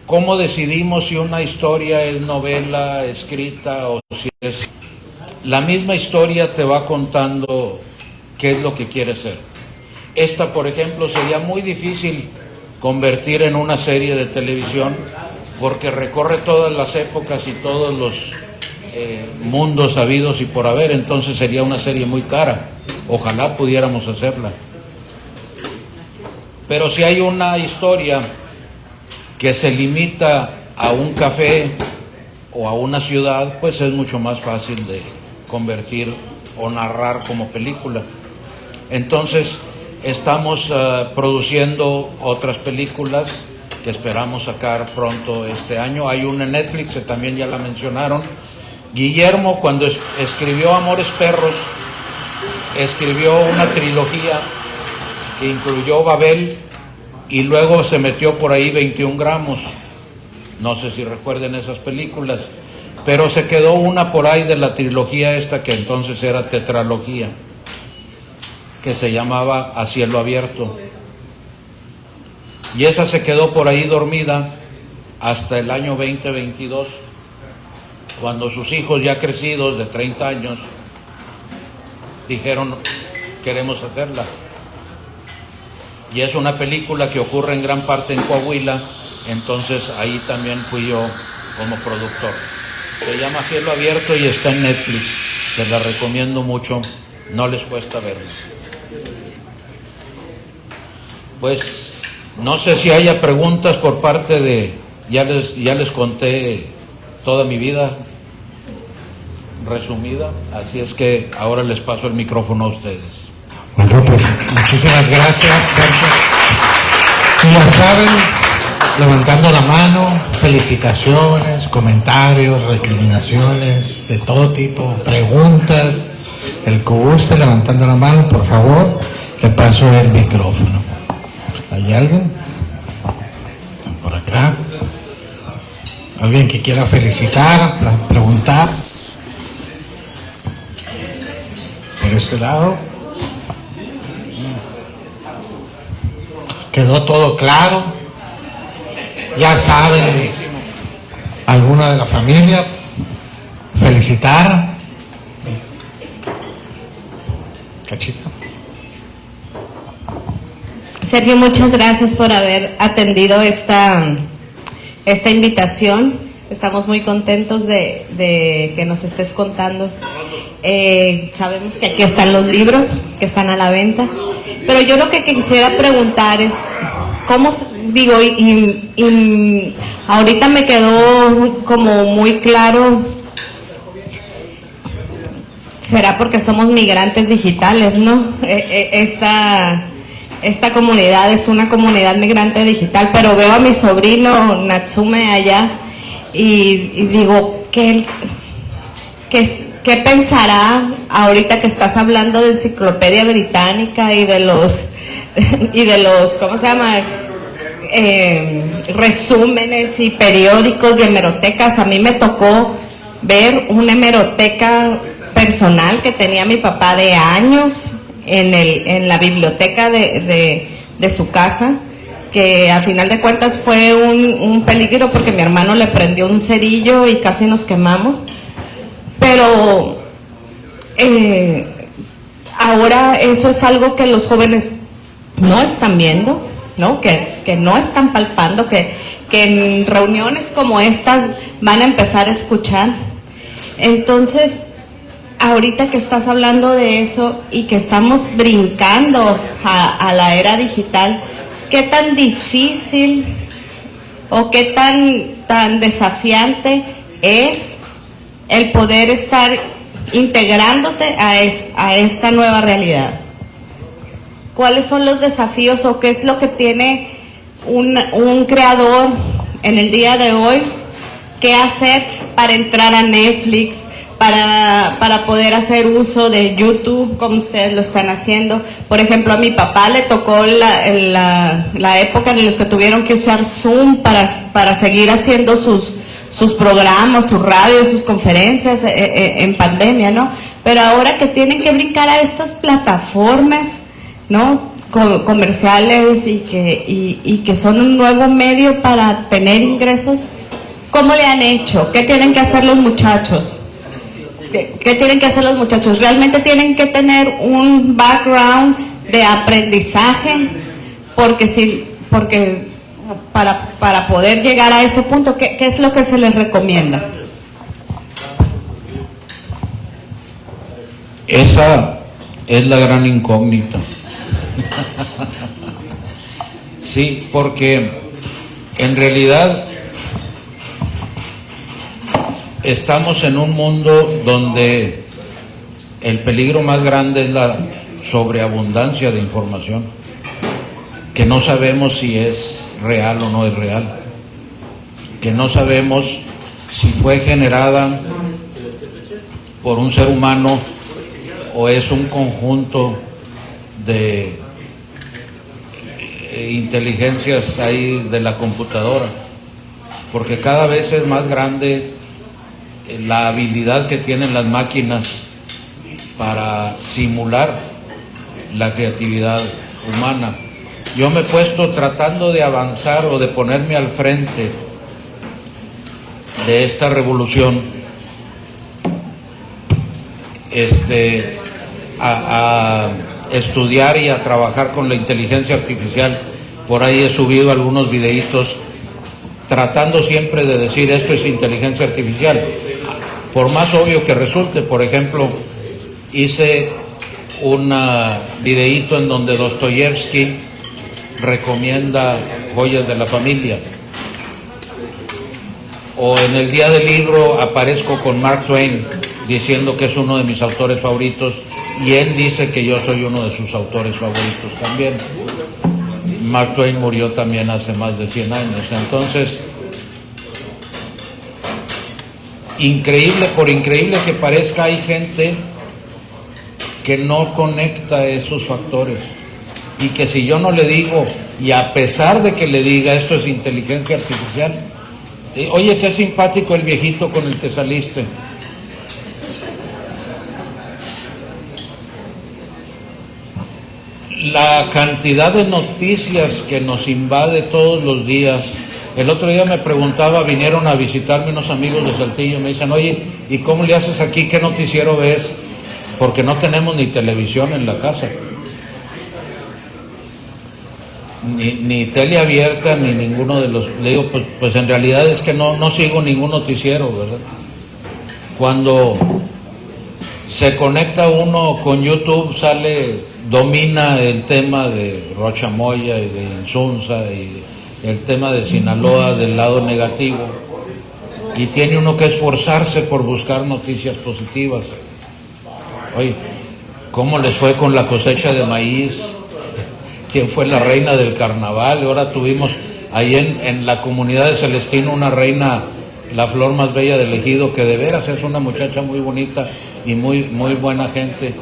¿Cómo decidimos si una historia es novela escrita o si es... La misma historia te va contando qué es lo que quiere ser. Esta, por ejemplo, sería muy difícil convertir en una serie de televisión porque recorre todas las épocas y todos los mundos habidos y por haber, entonces sería una serie muy cara. Ojalá pudiéramos hacerla. Pero si hay una historia que se limita a un café o a una ciudad, pues es mucho más fácil de convertir o narrar como película. Entonces estamos produciendo otras películas que esperamos sacar pronto este año. Hay una en Netflix que también ya la mencionaron. Guillermo, cuando escribió Amores Perros, escribió una trilogía que incluyó Babel y luego se metió por ahí 21 gramos. No sé si recuerden esas películas, pero se quedó una por ahí de la trilogía esta que entonces era tetralogía, que se llamaba A Cielo Abierto. Y esa se quedó por ahí dormida hasta el año 2022, cuando sus hijos ya crecidos de 30 años dijeron, queremos hacerla. Y es una película que ocurre en gran parte en Coahuila, entonces ahí también fui yo como productor. Se llama Cielo Abierto y está en Netflix, se la recomiendo mucho, no les cuesta verla. Pues no sé si haya preguntas por parte de... Ya les conté toda mi vida resumida, así es que ahora les paso el micrófono a ustedes. Bueno, pues muchísimas gracias, Sergio. Y ya saben, levantando la mano, felicitaciones, comentarios, recriminaciones de todo tipo, preguntas, el que guste levantando la mano, por favor, le paso el micrófono. ¿Hay alguien? Por acá. ¿Alguien que quiera felicitar, preguntar? Por este lado. Quedó todo claro. Ya saben, alguna de la familia, felicitar. Cachito. Sergio, muchas gracias por haber atendido esta invitación. Estamos muy contentos de que nos estés contando. Sabemos que aquí están los libros que están a la venta, pero yo lo que quisiera preguntar es, ¿cómo digo? Y ahorita me quedó como muy claro, será porque somos migrantes digitales, ¿no? Esta comunidad es una comunidad migrante digital, pero veo a mi sobrino Natsume allá y digo, ¿qué pensará ahorita que estás hablando de Enciclopedia Británica y de los ¿cómo se llama? Resúmenes y periódicos y hemerotecas? A mí me tocó ver una hemeroteca personal que tenía mi papá de años en la biblioteca de su casa, que a final de cuentas fue un peligro porque mi hermano le prendió un cerillo y casi nos quemamos. Pero ahora eso es algo que los jóvenes no están viendo, ¿no? Que no están palpando, que en reuniones como estas van a empezar a escuchar. Entonces, ahorita que estás hablando de eso y que estamos brincando a la era digital, ¿qué tan difícil o qué tan desafiante es el poder estar integrándote a esta nueva realidad? ¿Cuáles son los desafíos o qué es lo que tiene un creador en el día de hoy que hacer para entrar a Netflix, para poder hacer uso de YouTube como ustedes lo están haciendo? Por ejemplo, a mi papá le tocó la época en la que tuvieron que usar Zoom para seguir haciendo sus programas, sus radios, sus conferencias en pandemia, ¿no? Pero ahora que tienen que brincar a estas plataformas, ¿no? Comerciales y que son un nuevo medio para tener ingresos, ¿cómo le han hecho? ¿Qué tienen que hacer los muchachos? ¿Qué tienen que hacer los muchachos? ¿Realmente tienen que tener un background de aprendizaje? Porque para poder llegar a ese punto, ¿qué es lo que se les recomienda? Esa es la gran incógnita. Sí, porque en realidad estamos en un mundo donde el peligro más grande es la sobreabundancia de información, que no sabemos si es real o no es real, que no sabemos si fue generada por un ser humano o es un conjunto de inteligencias ahí de la computadora, porque cada vez es más grande la habilidad que tienen las máquinas para simular la creatividad humana. Yo me he puesto tratando de avanzar o de ponerme al frente de esta revolución, a estudiar y a trabajar con la inteligencia artificial. Por ahí he subido algunos videitos tratando siempre de decir esto es inteligencia artificial, por más obvio que resulte. Por ejemplo, hice un videíto en donde Dostoyevsky recomienda Joyas de la Familia, o en el Día del Libro aparezco con Mark Twain diciendo que es uno de mis autores favoritos, y él dice que yo soy uno de sus autores favoritos también. Mark Twain murió también hace más de 100 años. Entonces, por increíble que parezca, hay gente que no conecta esos factores, y que si yo no le digo, y a pesar de que le diga esto es inteligencia artificial, oye, qué simpático el viejito con el que saliste. La cantidad de noticias que nos invade todos los días. El otro día me preguntaba, vinieron a visitarme unos amigos de Saltillo, me dicen, oye, ¿y cómo le haces aquí? ¿Qué noticiero ves? Porque no tenemos ni televisión en la casa, ni tele abierta, ni ninguno de los... Le digo, pues en realidad es que no sigo ningún noticiero, ¿verdad? Cuando se conecta uno con YouTube, domina el tema de Rocha Moya y de Insunza y el tema de Sinaloa del lado negativo, y tiene uno que esforzarse por buscar noticias positivas. Oye, ¿cómo les fue con la cosecha de maíz? ¿Quién fue la reina del carnaval? Ahora tuvimos ahí en la comunidad de Celestino una reina la flor más bella del ejido, que de veras es una muchacha muy bonita y muy, muy buena gente.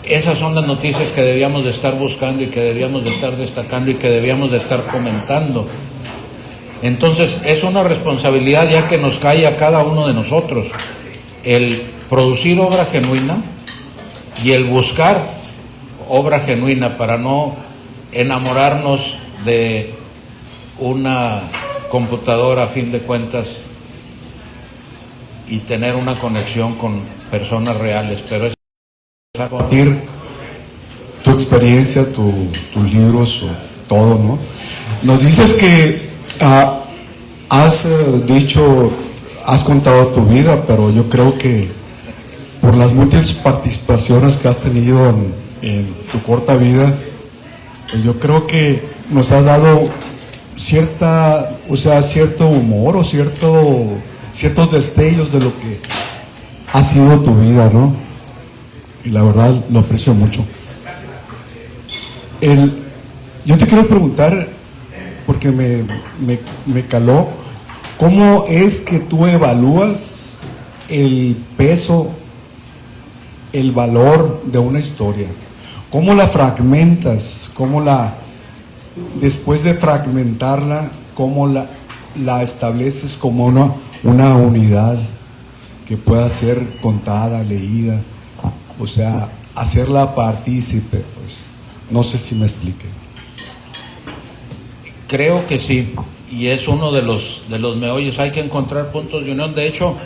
Esas son las noticias que debíamos de estar buscando y que debíamos de estar destacando y que debíamos de estar comentando. Entonces es una responsabilidad ya que nos cae a cada uno de nosotros el producir obra genuina y el buscar obra genuina para no enamorarnos de una computadora a fin de cuentas y tener una conexión con personas reales. Pero es compartir tu experiencia, tus libros, todo, ¿no? Nos dices que has dicho, has contado tu vida, pero yo creo que por las múltiples participaciones que has tenido en tu corta vida, pues yo creo que nos has dado cierto humor o ciertos destellos de lo que ha sido tu vida, ¿no? Y la verdad lo aprecio mucho. Yo te quiero preguntar, porque me caló, ¿cómo es que tú evalúas el peso, el valor de una historia? ¿Cómo la fragmentas? Después de fragmentarla, cómo la estableces como una unidad que pueda ser contada, leída? O sea, hacerla partícipe, pues. No sé si me explique. Creo que sí, y es uno de los meollos. Hay que encontrar puntos de unión. De hecho,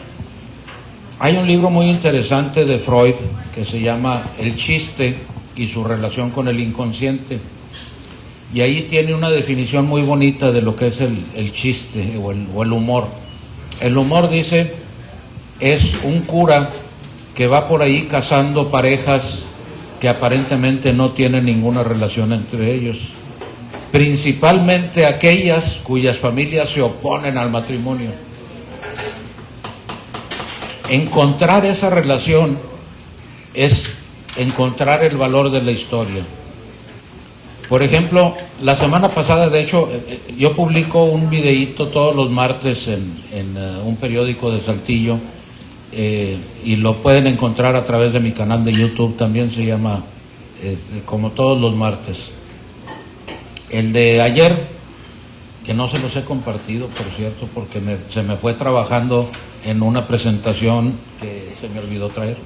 hay un libro muy interesante de Freud que se llama El chiste y su relación con el inconsciente. Y ahí tiene una definición muy bonita de lo que es el chiste o el humor. El humor, dice, es un cura que va por ahí cazando parejas que aparentemente no tienen ninguna relación entre ellos, principalmente aquellas cuyas familias se oponen al matrimonio. Encontrar esa relación es encontrar el valor de la historia. Por ejemplo, la semana pasada, de hecho, yo publico un videíto todos los martes en un periódico de Saltillo, y lo pueden encontrar a través de mi canal de YouTube, también se llama como todos los martes. El de ayer, que no se los he compartido, por cierto, porque se me fue trabajando en una presentación que se me olvidó traer.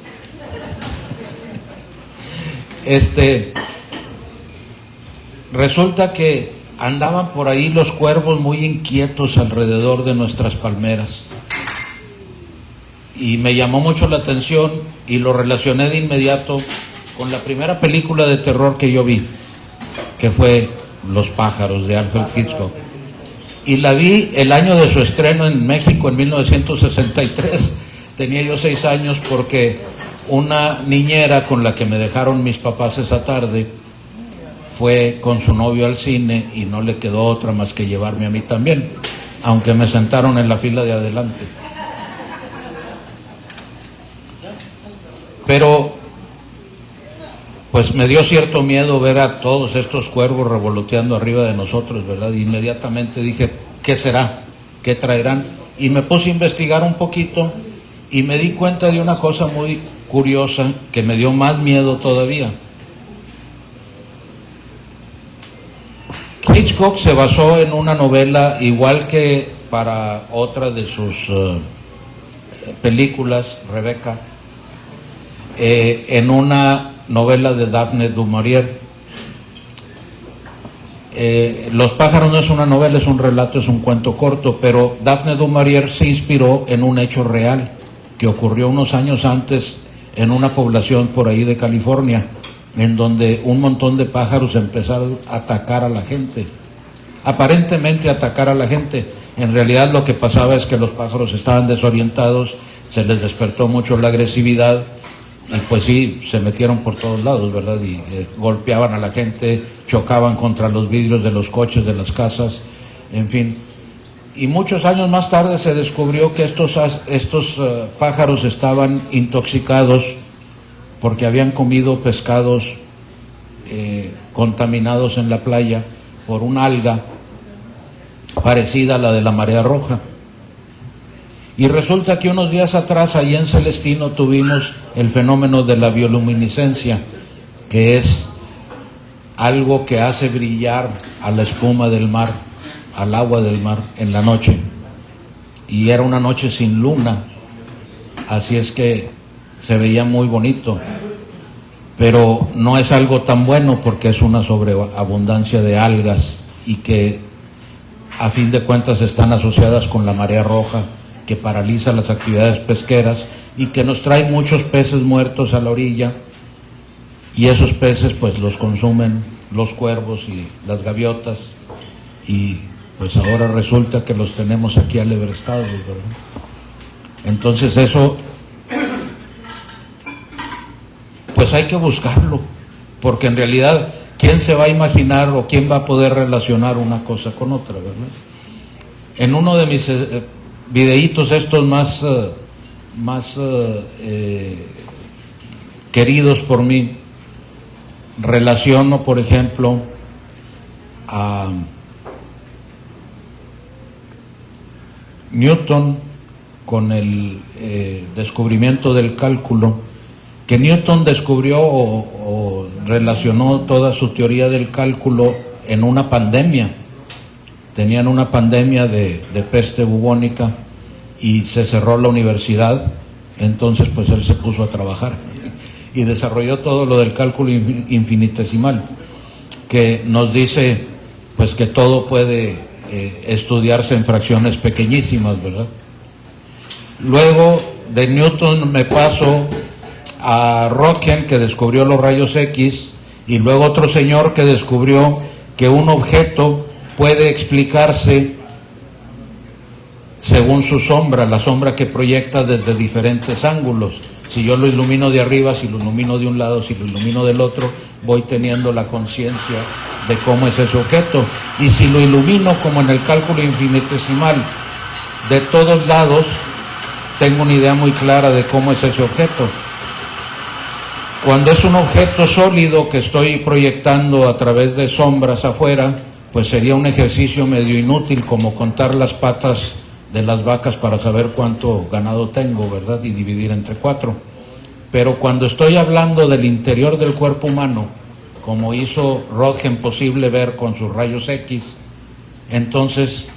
Resulta que andaban por ahí los cuervos muy inquietos alrededor de nuestras palmeras. Y me llamó mucho la atención y lo relacioné de inmediato con la primera película de terror que yo vi, que fue Los pájaros, de Alfred Hitchcock. Y la vi el año de su estreno en México, en 1963. Tenía yo 6 años, porque una niñera con la que me dejaron mis papás esa tarde fue con su novio al cine y no le quedó otra más que llevarme a mí también, aunque me sentaron en la fila de adelante. Pero pues me dio cierto miedo ver a todos estos cuervos revoloteando arriba de nosotros, ¿verdad? Y inmediatamente dije, ¿qué será? ¿Qué traerán? Y me puse a investigar un poquito y me di cuenta de una cosa muy curiosa que me dio más miedo todavía. Hitchcock se basó en una novela, igual que para otra de sus películas, Rebecca, en una novela de Daphne du Maurier. Los pájaros no es una novela, es un relato, es un cuento corto, pero Daphne du Maurier se inspiró en un hecho real que ocurrió unos años antes en una población por ahí de California, en donde un montón de pájaros empezaron a atacar a la gente, aparentemente atacar a la gente. En realidad lo que pasaba es que los pájaros estaban desorientados, se les despertó mucho la agresividad y pues sí, se metieron por todos lados, ¿verdad? Y golpeaban a la gente, chocaban contra los vidrios de los coches, de las casas, en fin. Y muchos años más tarde se descubrió que estos pájaros estaban intoxicados porque habían comido pescados contaminados en la playa por una alga parecida a la de la marea roja. Y resulta que unos días atrás, ahí en Celestino, tuvimos el fenómeno de la bioluminiscencia, que es algo que hace brillar a la espuma del mar, al agua del mar en la noche. Y era una noche sin luna, así es que se veía muy bonito. Pero no es algo tan bueno porque es una sobreabundancia de algas y que a fin de cuentas están asociadas con la marea roja, que paraliza las actividades pesqueras y que nos trae muchos peces muertos a la orilla, y esos peces pues los consumen los cuervos y las gaviotas, y pues ahora resulta que los tenemos aquí alebrestados, ¿verdad? Entonces eso pues hay que buscarlo, porque en realidad ¿quién se va a imaginar o quién va a poder relacionar una cosa con otra, verdad? En uno de mis videitos estos más queridos por mí, relaciono, por ejemplo, a Newton con el descubrimiento del cálculo, que Newton descubrió o relacionó toda su teoría del cálculo en una pandemia. Tenían una pandemia de peste bubónica y se cerró la universidad, entonces pues él se puso a trabajar y desarrolló todo lo del cálculo infinitesimal, que nos dice pues que todo puede estudiarse en fracciones pequeñísimas, ¿verdad? Luego de Newton me paso a Röntgen, que descubrió los rayos X, y luego otro señor que descubrió que un objeto puede explicarse según su sombra, la sombra que proyecta desde diferentes ángulos. Si yo lo ilumino de arriba, si lo ilumino de un lado, si lo ilumino del otro, voy teniendo la conciencia de cómo es ese objeto. Y si lo ilumino como en el cálculo infinitesimal de todos lados, tengo una idea muy clara de cómo es ese objeto. Cuando es un objeto sólido que estoy proyectando a través de sombras afuera, pues sería un ejercicio medio inútil, como contar las patas de las vacas para saber cuánto ganado tengo, ¿verdad? Y dividir entre 4. Pero cuando estoy hablando del interior del cuerpo humano, como hizo Röntgen posible ver con sus rayos X, entonces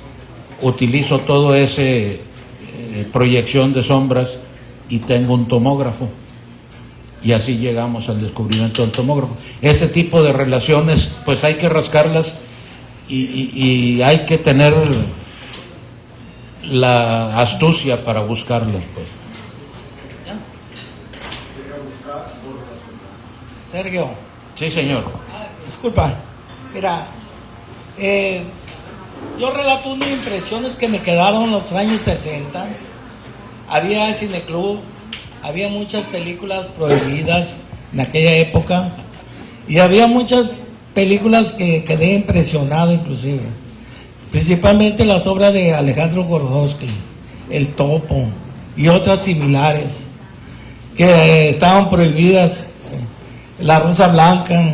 utilizo todo ese proyección de sombras y tengo un tomógrafo. Y así llegamos al descubrimiento del tomógrafo. Ese tipo de relaciones, pues hay que rascarlas y hay que tener la astucia para buscarlas, pues. Sergio. Sí, señor. Disculpa. Mira, yo relato unas impresiones que me quedaron en los años 60. Había cineclub, había muchas películas prohibidas en aquella época y había muchas películas que quedé impresionado inclusive, principalmente las obras de Alejandro Jodorowsky, El Topo y otras similares que estaban prohibidas, La Rosa Blanca,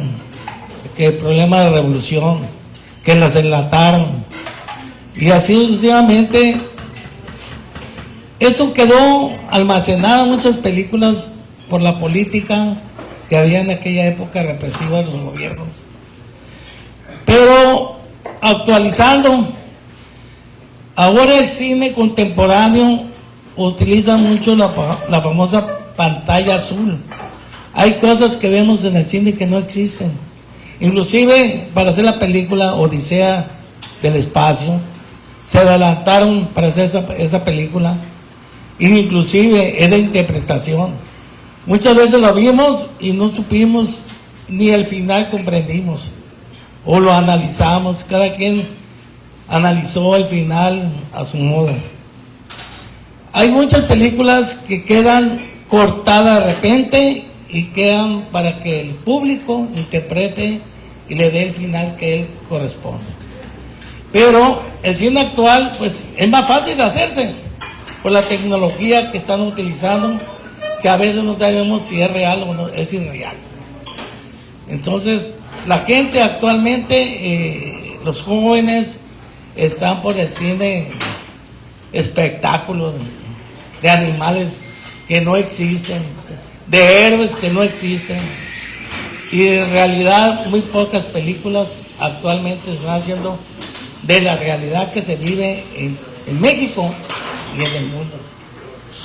que el problema de revolución, que las enlataron y así sucesivamente. Esto quedó almacenado en muchas películas por la política que había en aquella época represiva de los gobiernos. Pero actualizando, ahora el cine contemporáneo utiliza mucho la famosa pantalla azul. Hay cosas que vemos en el cine que no existen. Inclusive para hacer la película Odisea del Espacio, se adelantaron para hacer esa película. Inclusive es de interpretación. Muchas veces lo vimos y no supimos ni el final comprendimos o lo analizamos, cada quien analizó el final a su modo. Hay muchas películas que quedan cortadas de repente y quedan para que el público interprete y le dé el final que él corresponde. Pero el cine actual pues es más fácil de hacerse por la tecnología que están utilizando, que a veces no sabemos si es real o no, es irreal. Entonces, la gente actualmente, los jóvenes, están por el cine espectáculo, de animales que no existen, de héroes que no existen. Y en realidad muy pocas películas actualmente están haciendo de la realidad que se vive en México y en el mundo.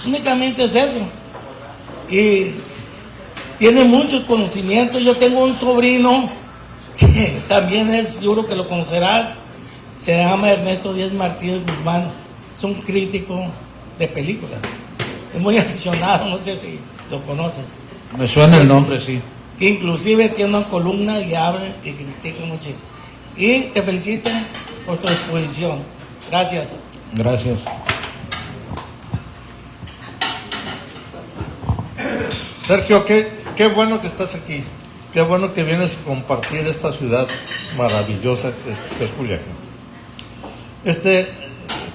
Únicamente es eso. Y tiene muchos conocimientos. Yo tengo un sobrino que también es, yo creo que lo conocerás, se llama Ernesto Díaz Martínez Guzmán, es un crítico de películas, es muy aficionado, no sé si lo conoces. Me suena el nombre, sí. Que inclusive tiene una columna y abre y critica muchísimo. Y te felicito por tu exposición. Gracias. Gracias. Sergio, qué bueno que estás aquí. Qué bueno que vienes a compartir esta ciudad maravillosa que es Culiacán.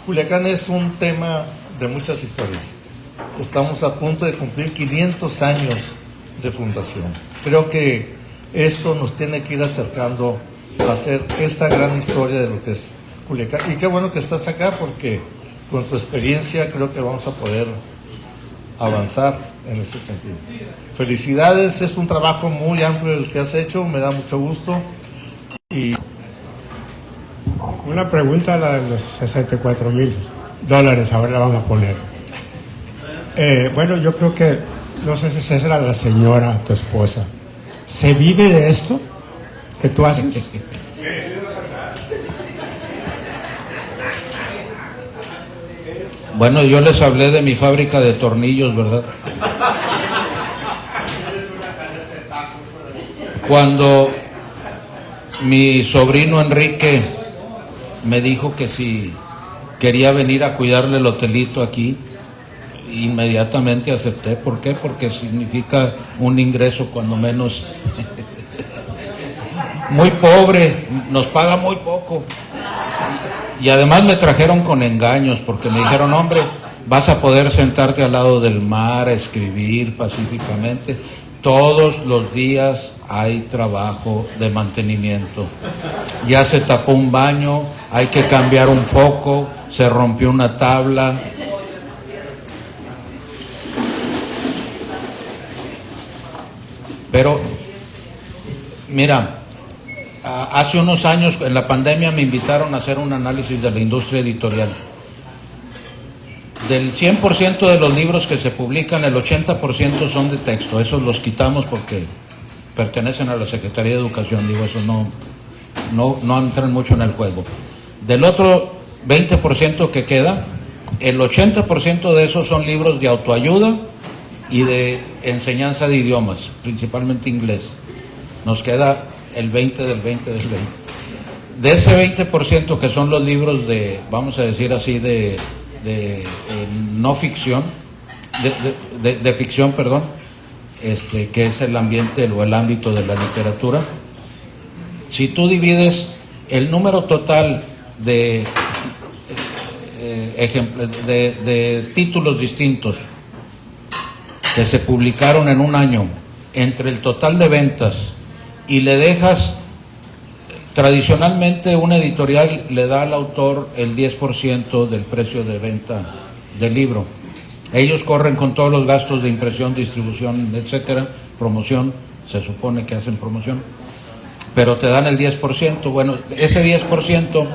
Culiacán es un tema de muchas historias. Estamos a punto de cumplir 500 años de fundación. Creo que esto nos tiene que ir acercando a hacer esta gran historia de lo que es Culiacán. Y qué bueno que estás acá porque con tu experiencia creo que vamos a poder avanzar en ese sentido. Felicidades, es un trabajo muy amplio el que has hecho, me da mucho gusto. Y una pregunta a la de los $64,000, ahora la vamos a poner. Bueno, yo creo que, no sé si esa era la señora, tu esposa. ¿Se vive de esto que tú haces? Bueno, yo les hablé de mi fábrica de tornillos, ¿verdad? Cuando mi sobrino Enrique me dijo que si quería venir a cuidarle el hotelito aquí, inmediatamente acepté. ¿Por qué? Porque significa un ingreso cuando menos muy pobre, nos paga muy poco. Y además me trajeron con engaños porque me dijeron, hombre, vas a poder sentarte al lado del mar a escribir pacíficamente. Todos los días hay trabajo de mantenimiento. Ya se tapó un baño, hay que cambiar un foco, se rompió una tabla. Pero, mira, hace unos años, en la pandemia, me invitaron a hacer un análisis de la industria editorial. Del 100% de los libros que se publican, el 80% son de texto. Esos los quitamos porque pertenecen a la Secretaría de Educación. Digo, eso no entran mucho en el juego. Del otro 20% que queda, el 80% de esos son libros de autoayuda y de enseñanza de idiomas, principalmente inglés. Nos queda el 20 del 20 del 20. De ese 20% que son los libros de, vamos a decir así, de no ficción, de ficción, perdón, que es el ambiente o el ámbito de la literatura. Si tú divides el número total de títulos distintos que se publicaron en un año entre el total de ventas y le dejas, tradicionalmente una editorial le da al autor el 10% del precio de venta del libro. Ellos corren con todos los gastos de impresión, distribución, etcétera, promoción, se supone que hacen promoción, pero te dan el 10%. Bueno, ese 10%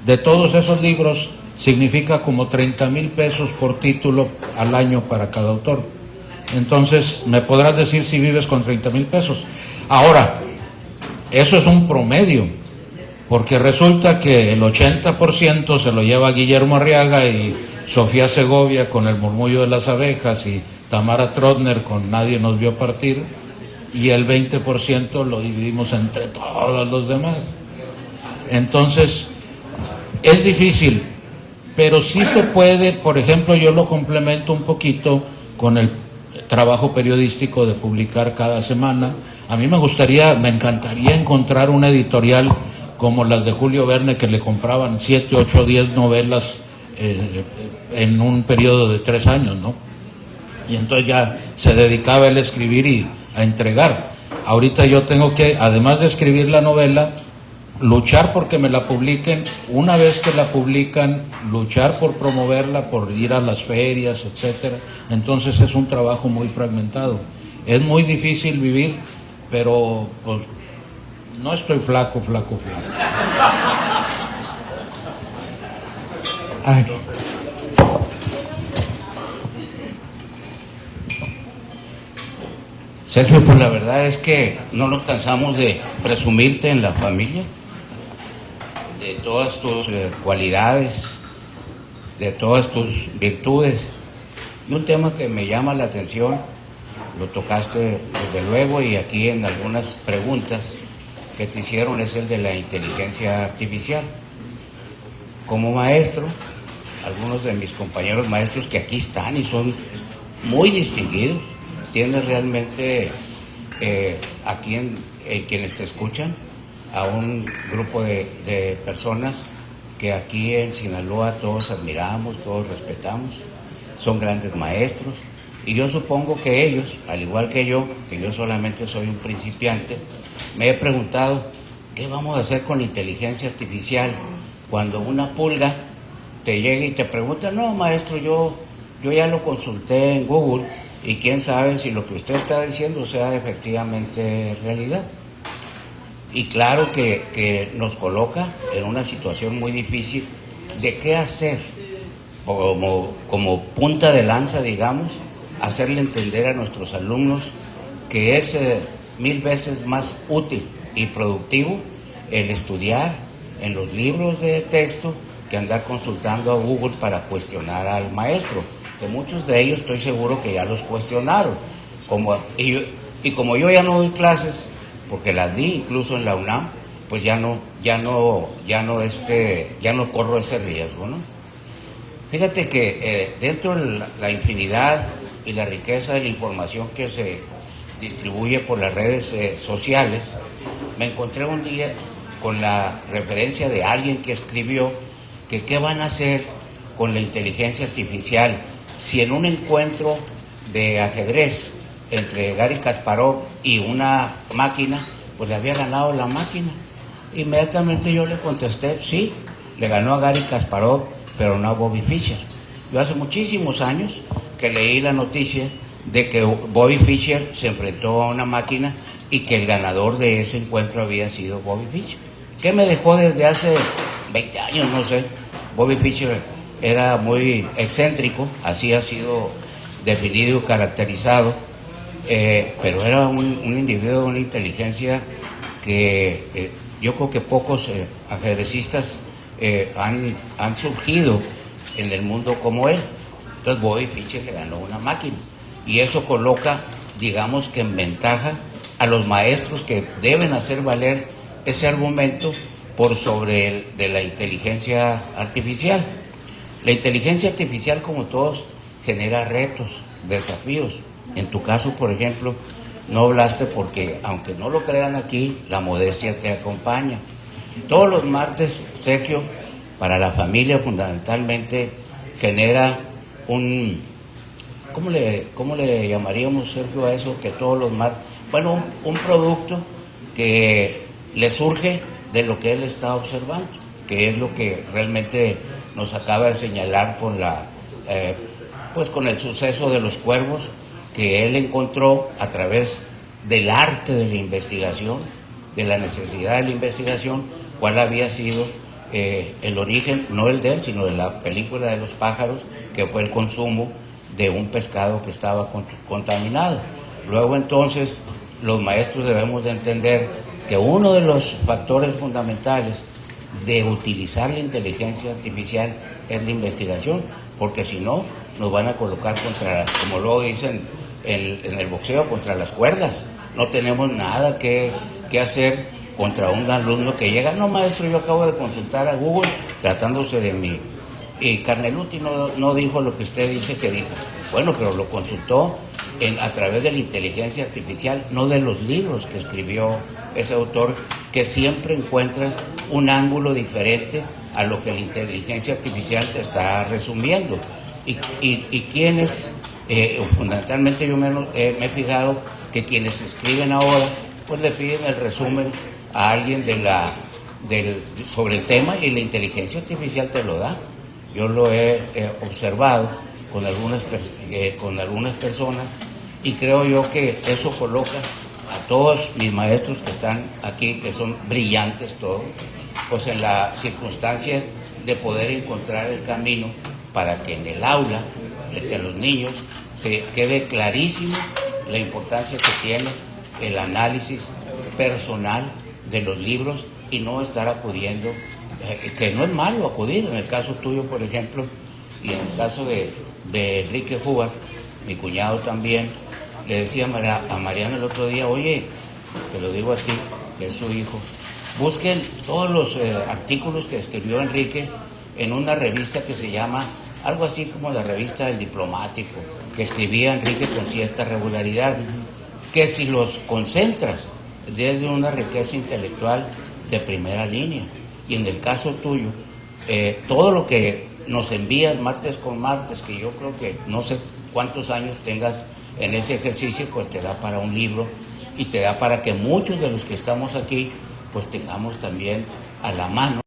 de todos esos libros significa como 30,000 pesos por título al año para cada autor. Entonces, me podrás decir si vives con 30,000 pesos. Ahora, eso es un promedio, porque resulta que el 80% se lo lleva Guillermo Arriaga y Sofía Segovia con El murmullo de las abejas y Tamara Trotner con Nadie nos vio partir, y el 20% lo dividimos entre todos los demás. Entonces, es difícil, pero sí se puede. Por ejemplo, yo lo complemento un poquito con el trabajo periodístico de publicar cada semana. A mí me encantaría encontrar una editorial como las de Julio Verne, que le compraban 7, 8, 10 novelas en un periodo de 3 años, ¿no? Y entonces ya se dedicaba él a escribir y a entregar. Ahorita yo tengo que, además de escribir la novela, luchar porque me la publiquen, una vez que la publican, luchar por promoverla, por ir a las ferias, etcétera. Entonces es un trabajo muy fragmentado. Es muy difícil vivir, pero pues, no estoy flaco. Ay, Sergio, pues la verdad es que no nos cansamos de presumirte en la familia, de todas tus cualidades, de todas tus virtudes. Y un tema que me llama la atención, lo tocaste desde luego y aquí en algunas preguntas que te hicieron, es el de la inteligencia artificial. Como maestro, algunos de mis compañeros maestros que aquí están y son muy distinguidos, tienes realmente aquí en quienes te escuchan a un grupo de personas que aquí en Sinaloa todos admiramos, todos respetamos, son grandes maestros, y yo supongo que ellos, al igual que yo solamente soy un principiante, me he preguntado, ¿qué vamos a hacer con la inteligencia artificial cuando una pulga te llega y te pregunta, no maestro, yo ya lo consulté en Google y quién sabe si lo que usted está diciendo sea efectivamente realidad? Y claro que nos coloca en una situación muy difícil de qué hacer, como punta de lanza, digamos, hacerle entender a nuestros alumnos que es 1000 veces más útil y productivo el estudiar en los libros de texto que andar consultando a Google para cuestionar al maestro, que muchos de ellos estoy seguro que ya los cuestionaron. Y como yo ya no doy clases, porque las di incluso en la UNAM, pues ya no corro ese riesgo, ¿no? Fíjate que dentro de la infinidad y la riqueza de la información que se distribuye por las redes sociales, me encontré un día con la referencia de alguien que escribió que qué van a hacer con la inteligencia artificial si en un encuentro de ajedrez entre Garry Kasparov y una máquina, pues le había ganado la máquina. Inmediatamente yo le contesté, sí, le ganó a Garry Kasparov, pero no a Bobby Fischer. Yo hace muchísimos años que leí la noticia de que Bobby Fischer se enfrentó a una máquina y que el ganador de ese encuentro había sido Bobby Fischer. ¿Qué me dejó desde hace 20 años? No sé. Bobby Fischer era muy excéntrico, así ha sido definido y caracterizado, pero era un individuo de una inteligencia que yo creo que pocos ajedrecistas han surgido en el mundo como él. Entonces Bobby Fischer le ganó una máquina y eso coloca, digamos que en ventaja a los maestros que deben hacer valer ese argumento por sobre el de la inteligencia artificial. La inteligencia artificial, como todos, genera retos, desafíos. En tu caso, por ejemplo, no hablaste porque, aunque no lo crean aquí, la modestia te acompaña. Todos los martes, Sergio, para la familia fundamentalmente genera un... ¿Cómo le llamaríamos, Sergio, a eso? Que todos los martes... Bueno, un producto que le surge de lo que él está observando, que es lo que realmente nos acaba de señalar con con el suceso de los cuervos, que él encontró a través del arte de la investigación, de la necesidad de la investigación, cuál había sido el origen, no el de él, sino de la película de los pájaros, que fue el consumo de un pescado que estaba contaminado. Luego entonces los maestros debemos de entender que uno de los factores fundamentales de utilizar la inteligencia artificial es la investigación, porque si no nos van a colocar contra, como luego dicen en el boxeo, contra las cuerdas. No tenemos nada que hacer contra un alumno que llega, no maestro, yo acabo de consultar a Google tratándose de mí, y Carneluti no dijo lo que usted dice que dijo. Bueno, pero lo consultó a través de la inteligencia artificial, no de los libros que escribió ese autor, que siempre encuentran un ángulo diferente a lo que la inteligencia artificial te está resumiendo. Y quienes, fundamentalmente yo me he fijado que quienes escriben ahora, pues le piden el resumen a alguien de sobre el tema, y la inteligencia artificial te lo da. Yo lo he observado con algunas personas, y creo yo que eso coloca a todos mis maestros que están aquí, que son brillantes todos, pues en la circunstancia de poder encontrar el camino para que en el aula, frente a los niños, se quede clarísimo la importancia que tiene el análisis personal de los libros y no estar acudiendo, que no es malo acudir, en el caso tuyo, por ejemplo, y en el caso de Enrique Hubbard, mi cuñado también. Le decía a Mariana el otro día, oye, te lo digo a ti, que es su hijo, busquen todos los artículos que escribió Enrique en una revista que se llama, algo así como la revista del Diplomático, que escribía Enrique con cierta regularidad, que si los concentras desde una riqueza intelectual de primera línea. Y en el caso tuyo, todo lo que nos envías martes con martes, que yo creo que no sé cuántos años tengas en ese ejercicio, pues te da para un libro y te da para que muchos de los que estamos aquí pues tengamos también a la mano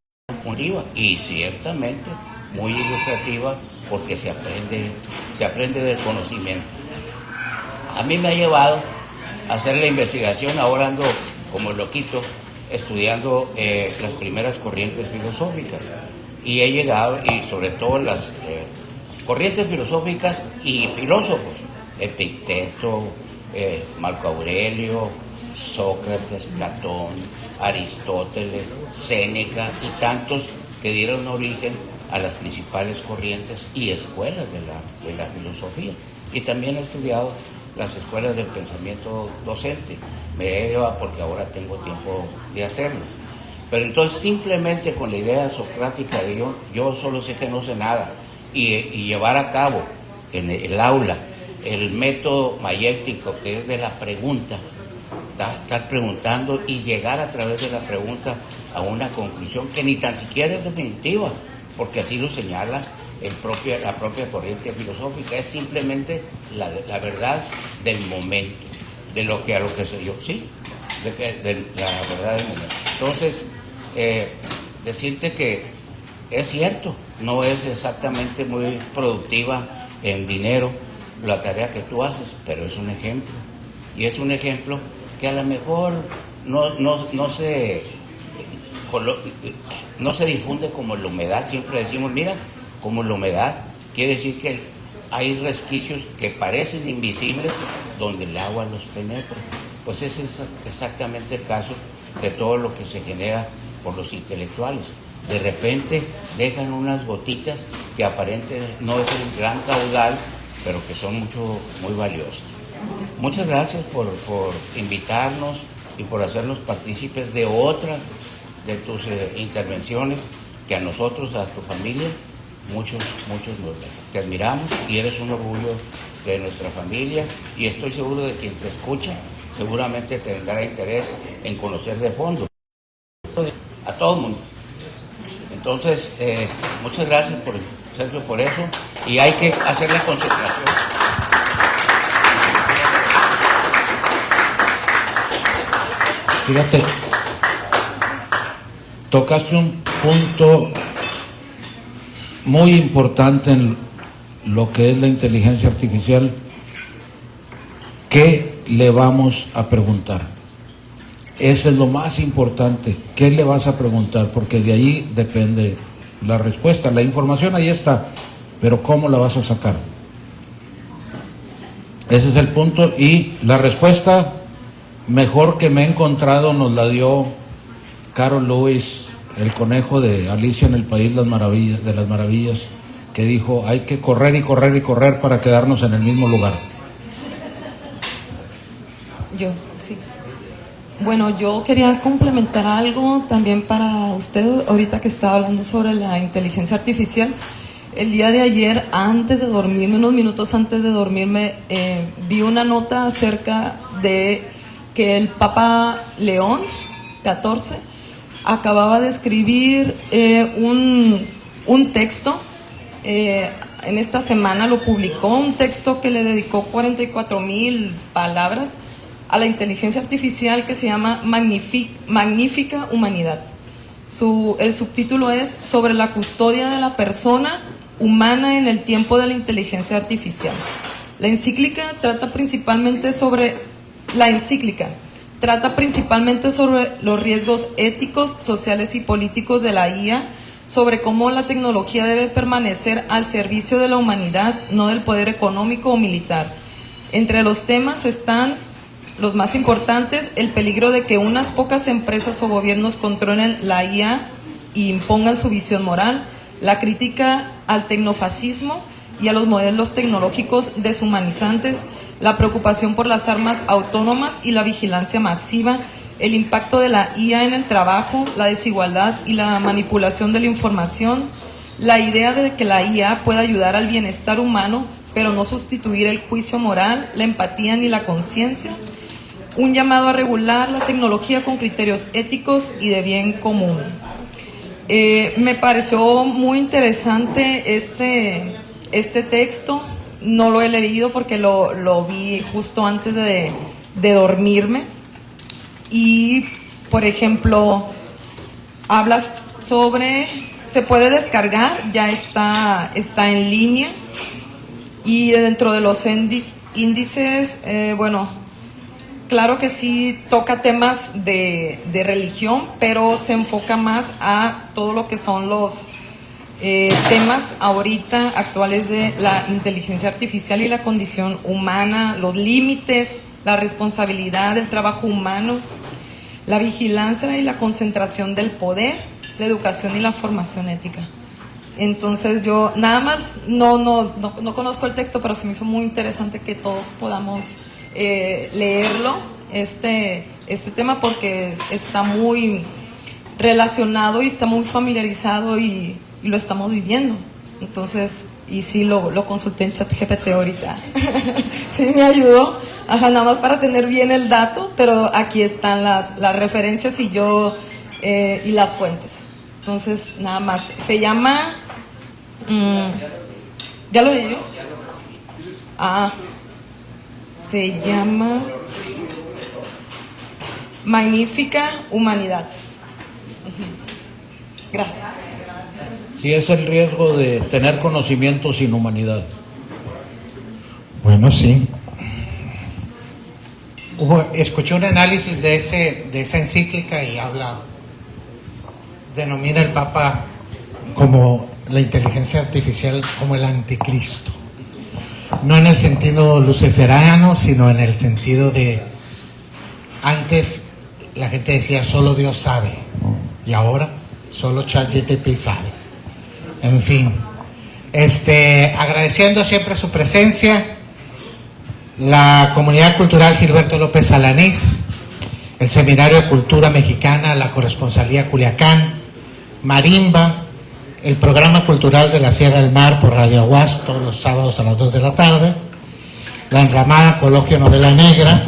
un libro, y ciertamente muy ilustrativa, porque se aprende del conocimiento. A mí me ha llevado a hacer la investigación, ahora ando como loquito estudiando las primeras corrientes filosóficas, y he llegado, y sobre todo las corrientes filosóficas y filósofos, Epicteto, Marco Aurelio, Sócrates, Platón, Aristóteles, Séneca y tantos que dieron origen a las principales corrientes y escuelas de la filosofía. Y también he estudiado las escuelas del pensamiento docente. Me he llevado porque ahora tengo tiempo de hacerlo. Pero entonces simplemente con la idea socrática de yo solo sé que no sé nada, y llevar a cabo en el aula el método mayéutico, que es de la pregunta, estar preguntando y llegar a través de la pregunta a una conclusión que ni tan siquiera es definitiva, porque así lo señala la propia corriente filosófica, es simplemente la verdad del momento, de lo que a lo que se dio, sí, de la verdad del momento. Entonces, decirte que es cierto, no es exactamente muy productiva en dinero la tarea que tú haces, pero es un ejemplo, y es un ejemplo que a lo mejor no se difunde como la humedad. Siempre decimos, mira, como la humedad, quiere decir que hay resquicios que parecen invisibles donde el agua los penetra. Pues ese es exactamente el caso de todo lo que se genera por los intelectuales. De repente dejan unas gotitas que aparentemente no es el gran caudal, pero que son muy valiosas. Muchas gracias por invitarnos y por hacernos partícipes de otras de tus intervenciones, que a nosotros, a tu familia, muchos nos dejan. Te admiramos y eres un orgullo de nuestra familia, y estoy seguro de que quien te escucha seguramente tendrá interés en conocer de fondo a todo el mundo. Entonces, muchas gracias, Sergio, por eso, y hay que hacer la concentración. Fíjate, tocaste un punto muy importante en lo que es la inteligencia artificial. ¿Qué le vamos a preguntar? Eso es lo más importante. ¿Qué le vas a preguntar? Porque de ahí depende la respuesta. La información ahí está, pero ¿cómo la vas a sacar? Ese es el punto, y la respuesta mejor que me he encontrado nos la dio Carol Lewis, el conejo de Alicia en el País de las Maravillas, que dijo, hay que correr y correr y correr para quedarnos en el mismo lugar. Yo, sí. Bueno, yo quería complementar algo también para usted, ahorita que estaba hablando sobre la inteligencia artificial. El día de ayer, antes de dormirme, unos minutos antes de dormirme, vi una nota acerca de que el Papa León XIV acababa de escribir un texto, en esta semana lo publicó, un texto que le dedicó 44,000 palabras a la inteligencia artificial, que se llama Magnífica Humanidad. El subtítulo es sobre la custodia de la persona humana en el tiempo de la inteligencia artificial. La encíclica trata principalmente sobre los riesgos éticos, sociales y políticos de la IA, sobre cómo la tecnología debe permanecer al servicio de la humanidad, no del poder económico o militar. Entre los temas están los más importantes: el peligro de que unas pocas empresas o gobiernos controlen la IA e impongan su visión moral, la crítica al tecnofascismo y a los modelos tecnológicos deshumanizantes, la preocupación por las armas autónomas y la vigilancia masiva, el impacto de la IA en el trabajo, la desigualdad y la manipulación de la información, la idea de que la IA pueda ayudar al bienestar humano, pero no sustituir el juicio moral, la empatía ni la conciencia, un llamado a regular la tecnología con criterios éticos y de bien común. Me pareció muy interesante este texto. No lo he leído porque lo vi justo antes de dormirme. Y, por ejemplo, hablas sobre... Se puede descargar, ya está en línea. Y dentro de los índices, claro que sí toca temas de religión, pero se enfoca más a todo lo que son los temas ahorita actuales de la inteligencia artificial y la condición humana, los límites, la responsabilidad del trabajo humano, la vigilancia y la concentración del poder, la educación y la formación ética. Entonces yo nada más no conozco el texto, pero se me hizo muy interesante que todos podamos leerlo, este tema, porque está muy relacionado y está muy familiarizado y lo estamos viviendo. Entonces, y sí lo consulté en ChatGPT ahorita. Sí me ayudó, nada más para tener bien el dato, pero aquí están las referencias y las fuentes. Entonces, nada más. Se llama... ¿ya lo leí yo? Se llama Magnífica Humanidad. Gracias. Sí, es el riesgo de tener conocimiento sin humanidad. Bueno, sí. Escuché un análisis de esa encíclica y denomina el Papa como la inteligencia artificial como el anticristo. No en el sentido luciferano, sino en el sentido de... Antes la gente decía solo Dios sabe, y ahora solo ChatGPT sabe. En fin, agradeciendo siempre su presencia, la Comunidad Cultural Gilberto López Alanís, el Seminario de Cultura Mexicana, la Corresponsalía Culiacán, Marimba, el Programa Cultural de la Sierra del Mar por Radio Aguas todos los sábados a las 2 de la tarde, la Enramada Coloquio Novela Negra,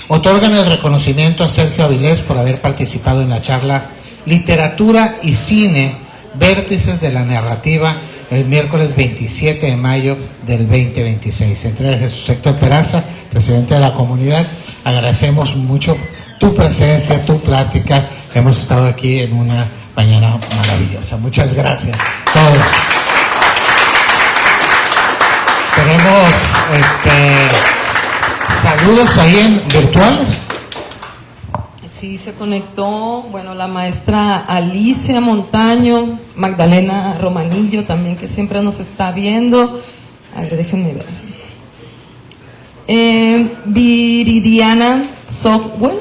otorgan el reconocimiento a Sergio Avilés por haber participado en la charla Literatura y Cine, Vértices de la Narrativa, el miércoles 27 de mayo del 2026. Entre Jesús Héctor Peraza, presidente de la comunidad, agradecemos mucho tu presencia, tu plática. Hemos estado aquí en una mañana maravillosa. Muchas gracias a todos. Tenemos saludos ahí en virtuales. Sí, se conectó, la maestra Alicia Montaño, Magdalena Romanillo también, que siempre nos está viendo. A ver, déjenme ver. Viridiana Sogwell,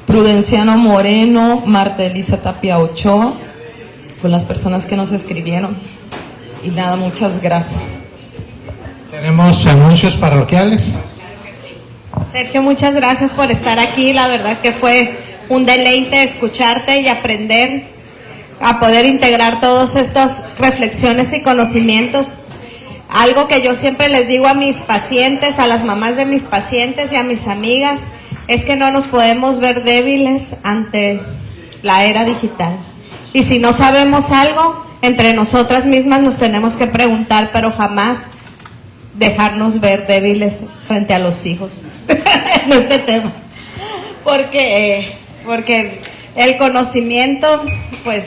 Prudenciano Moreno, Marta Elisa Tapia Ochoa, fueron las personas que nos escribieron. Y nada, muchas gracias. Tenemos anuncios parroquiales. Sergio, muchas gracias por estar aquí. La verdad que fue un deleite escucharte y aprender a poder integrar todas estas reflexiones y conocimientos. Algo que yo siempre les digo a mis pacientes, a las mamás de mis pacientes y a mis amigas, es que no nos podemos ver débiles ante la era digital. Y si no sabemos algo, entre nosotras mismas nos tenemos que preguntar, pero jamás dejarnos ver débiles frente a los hijos en este tema, porque el conocimiento, pues,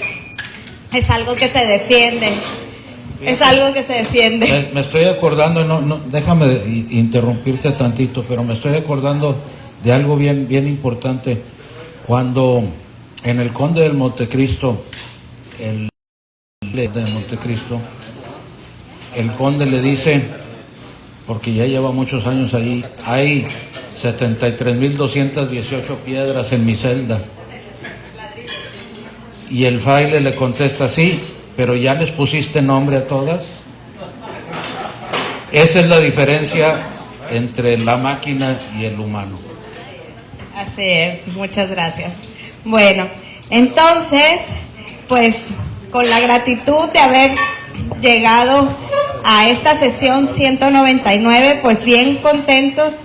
es algo que se defiende. Es algo que se defiende. Me estoy acordando, déjame interrumpirte tantito, pero me estoy acordando de algo bien importante. Cuando en el Conde del Montecristo, el conde le dice, porque ya lleva muchos años ahí, hay 73.218 piedras en mi celda. Y el fraile le contesta, sí, pero ya les pusiste nombre a todas. Esa es la diferencia entre la máquina y el humano. Así es, muchas gracias. Bueno, entonces, pues con la gratitud de haber llegado a esta sesión 199, pues bien contentos,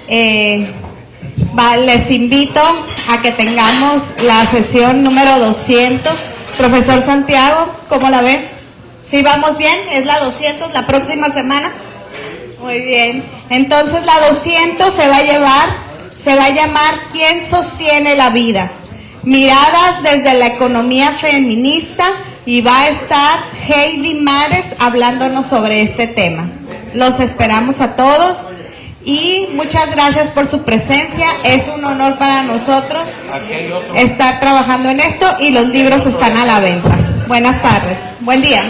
les invito a que tengamos la sesión número 200. Profesor Santiago, ¿cómo la ven? ¿Sí vamos bien? ¿Es la 200 la próxima semana? Muy bien. Entonces la 200 se va a llamar ¿Quién sostiene la vida? Miradas desde la economía feminista, y va a estar Heidi Mares hablándonos sobre este tema. Los esperamos a todos y muchas gracias por su presencia. Es un honor para nosotros estar trabajando en esto y los libros están a la venta. Buenas tardes. Buen día.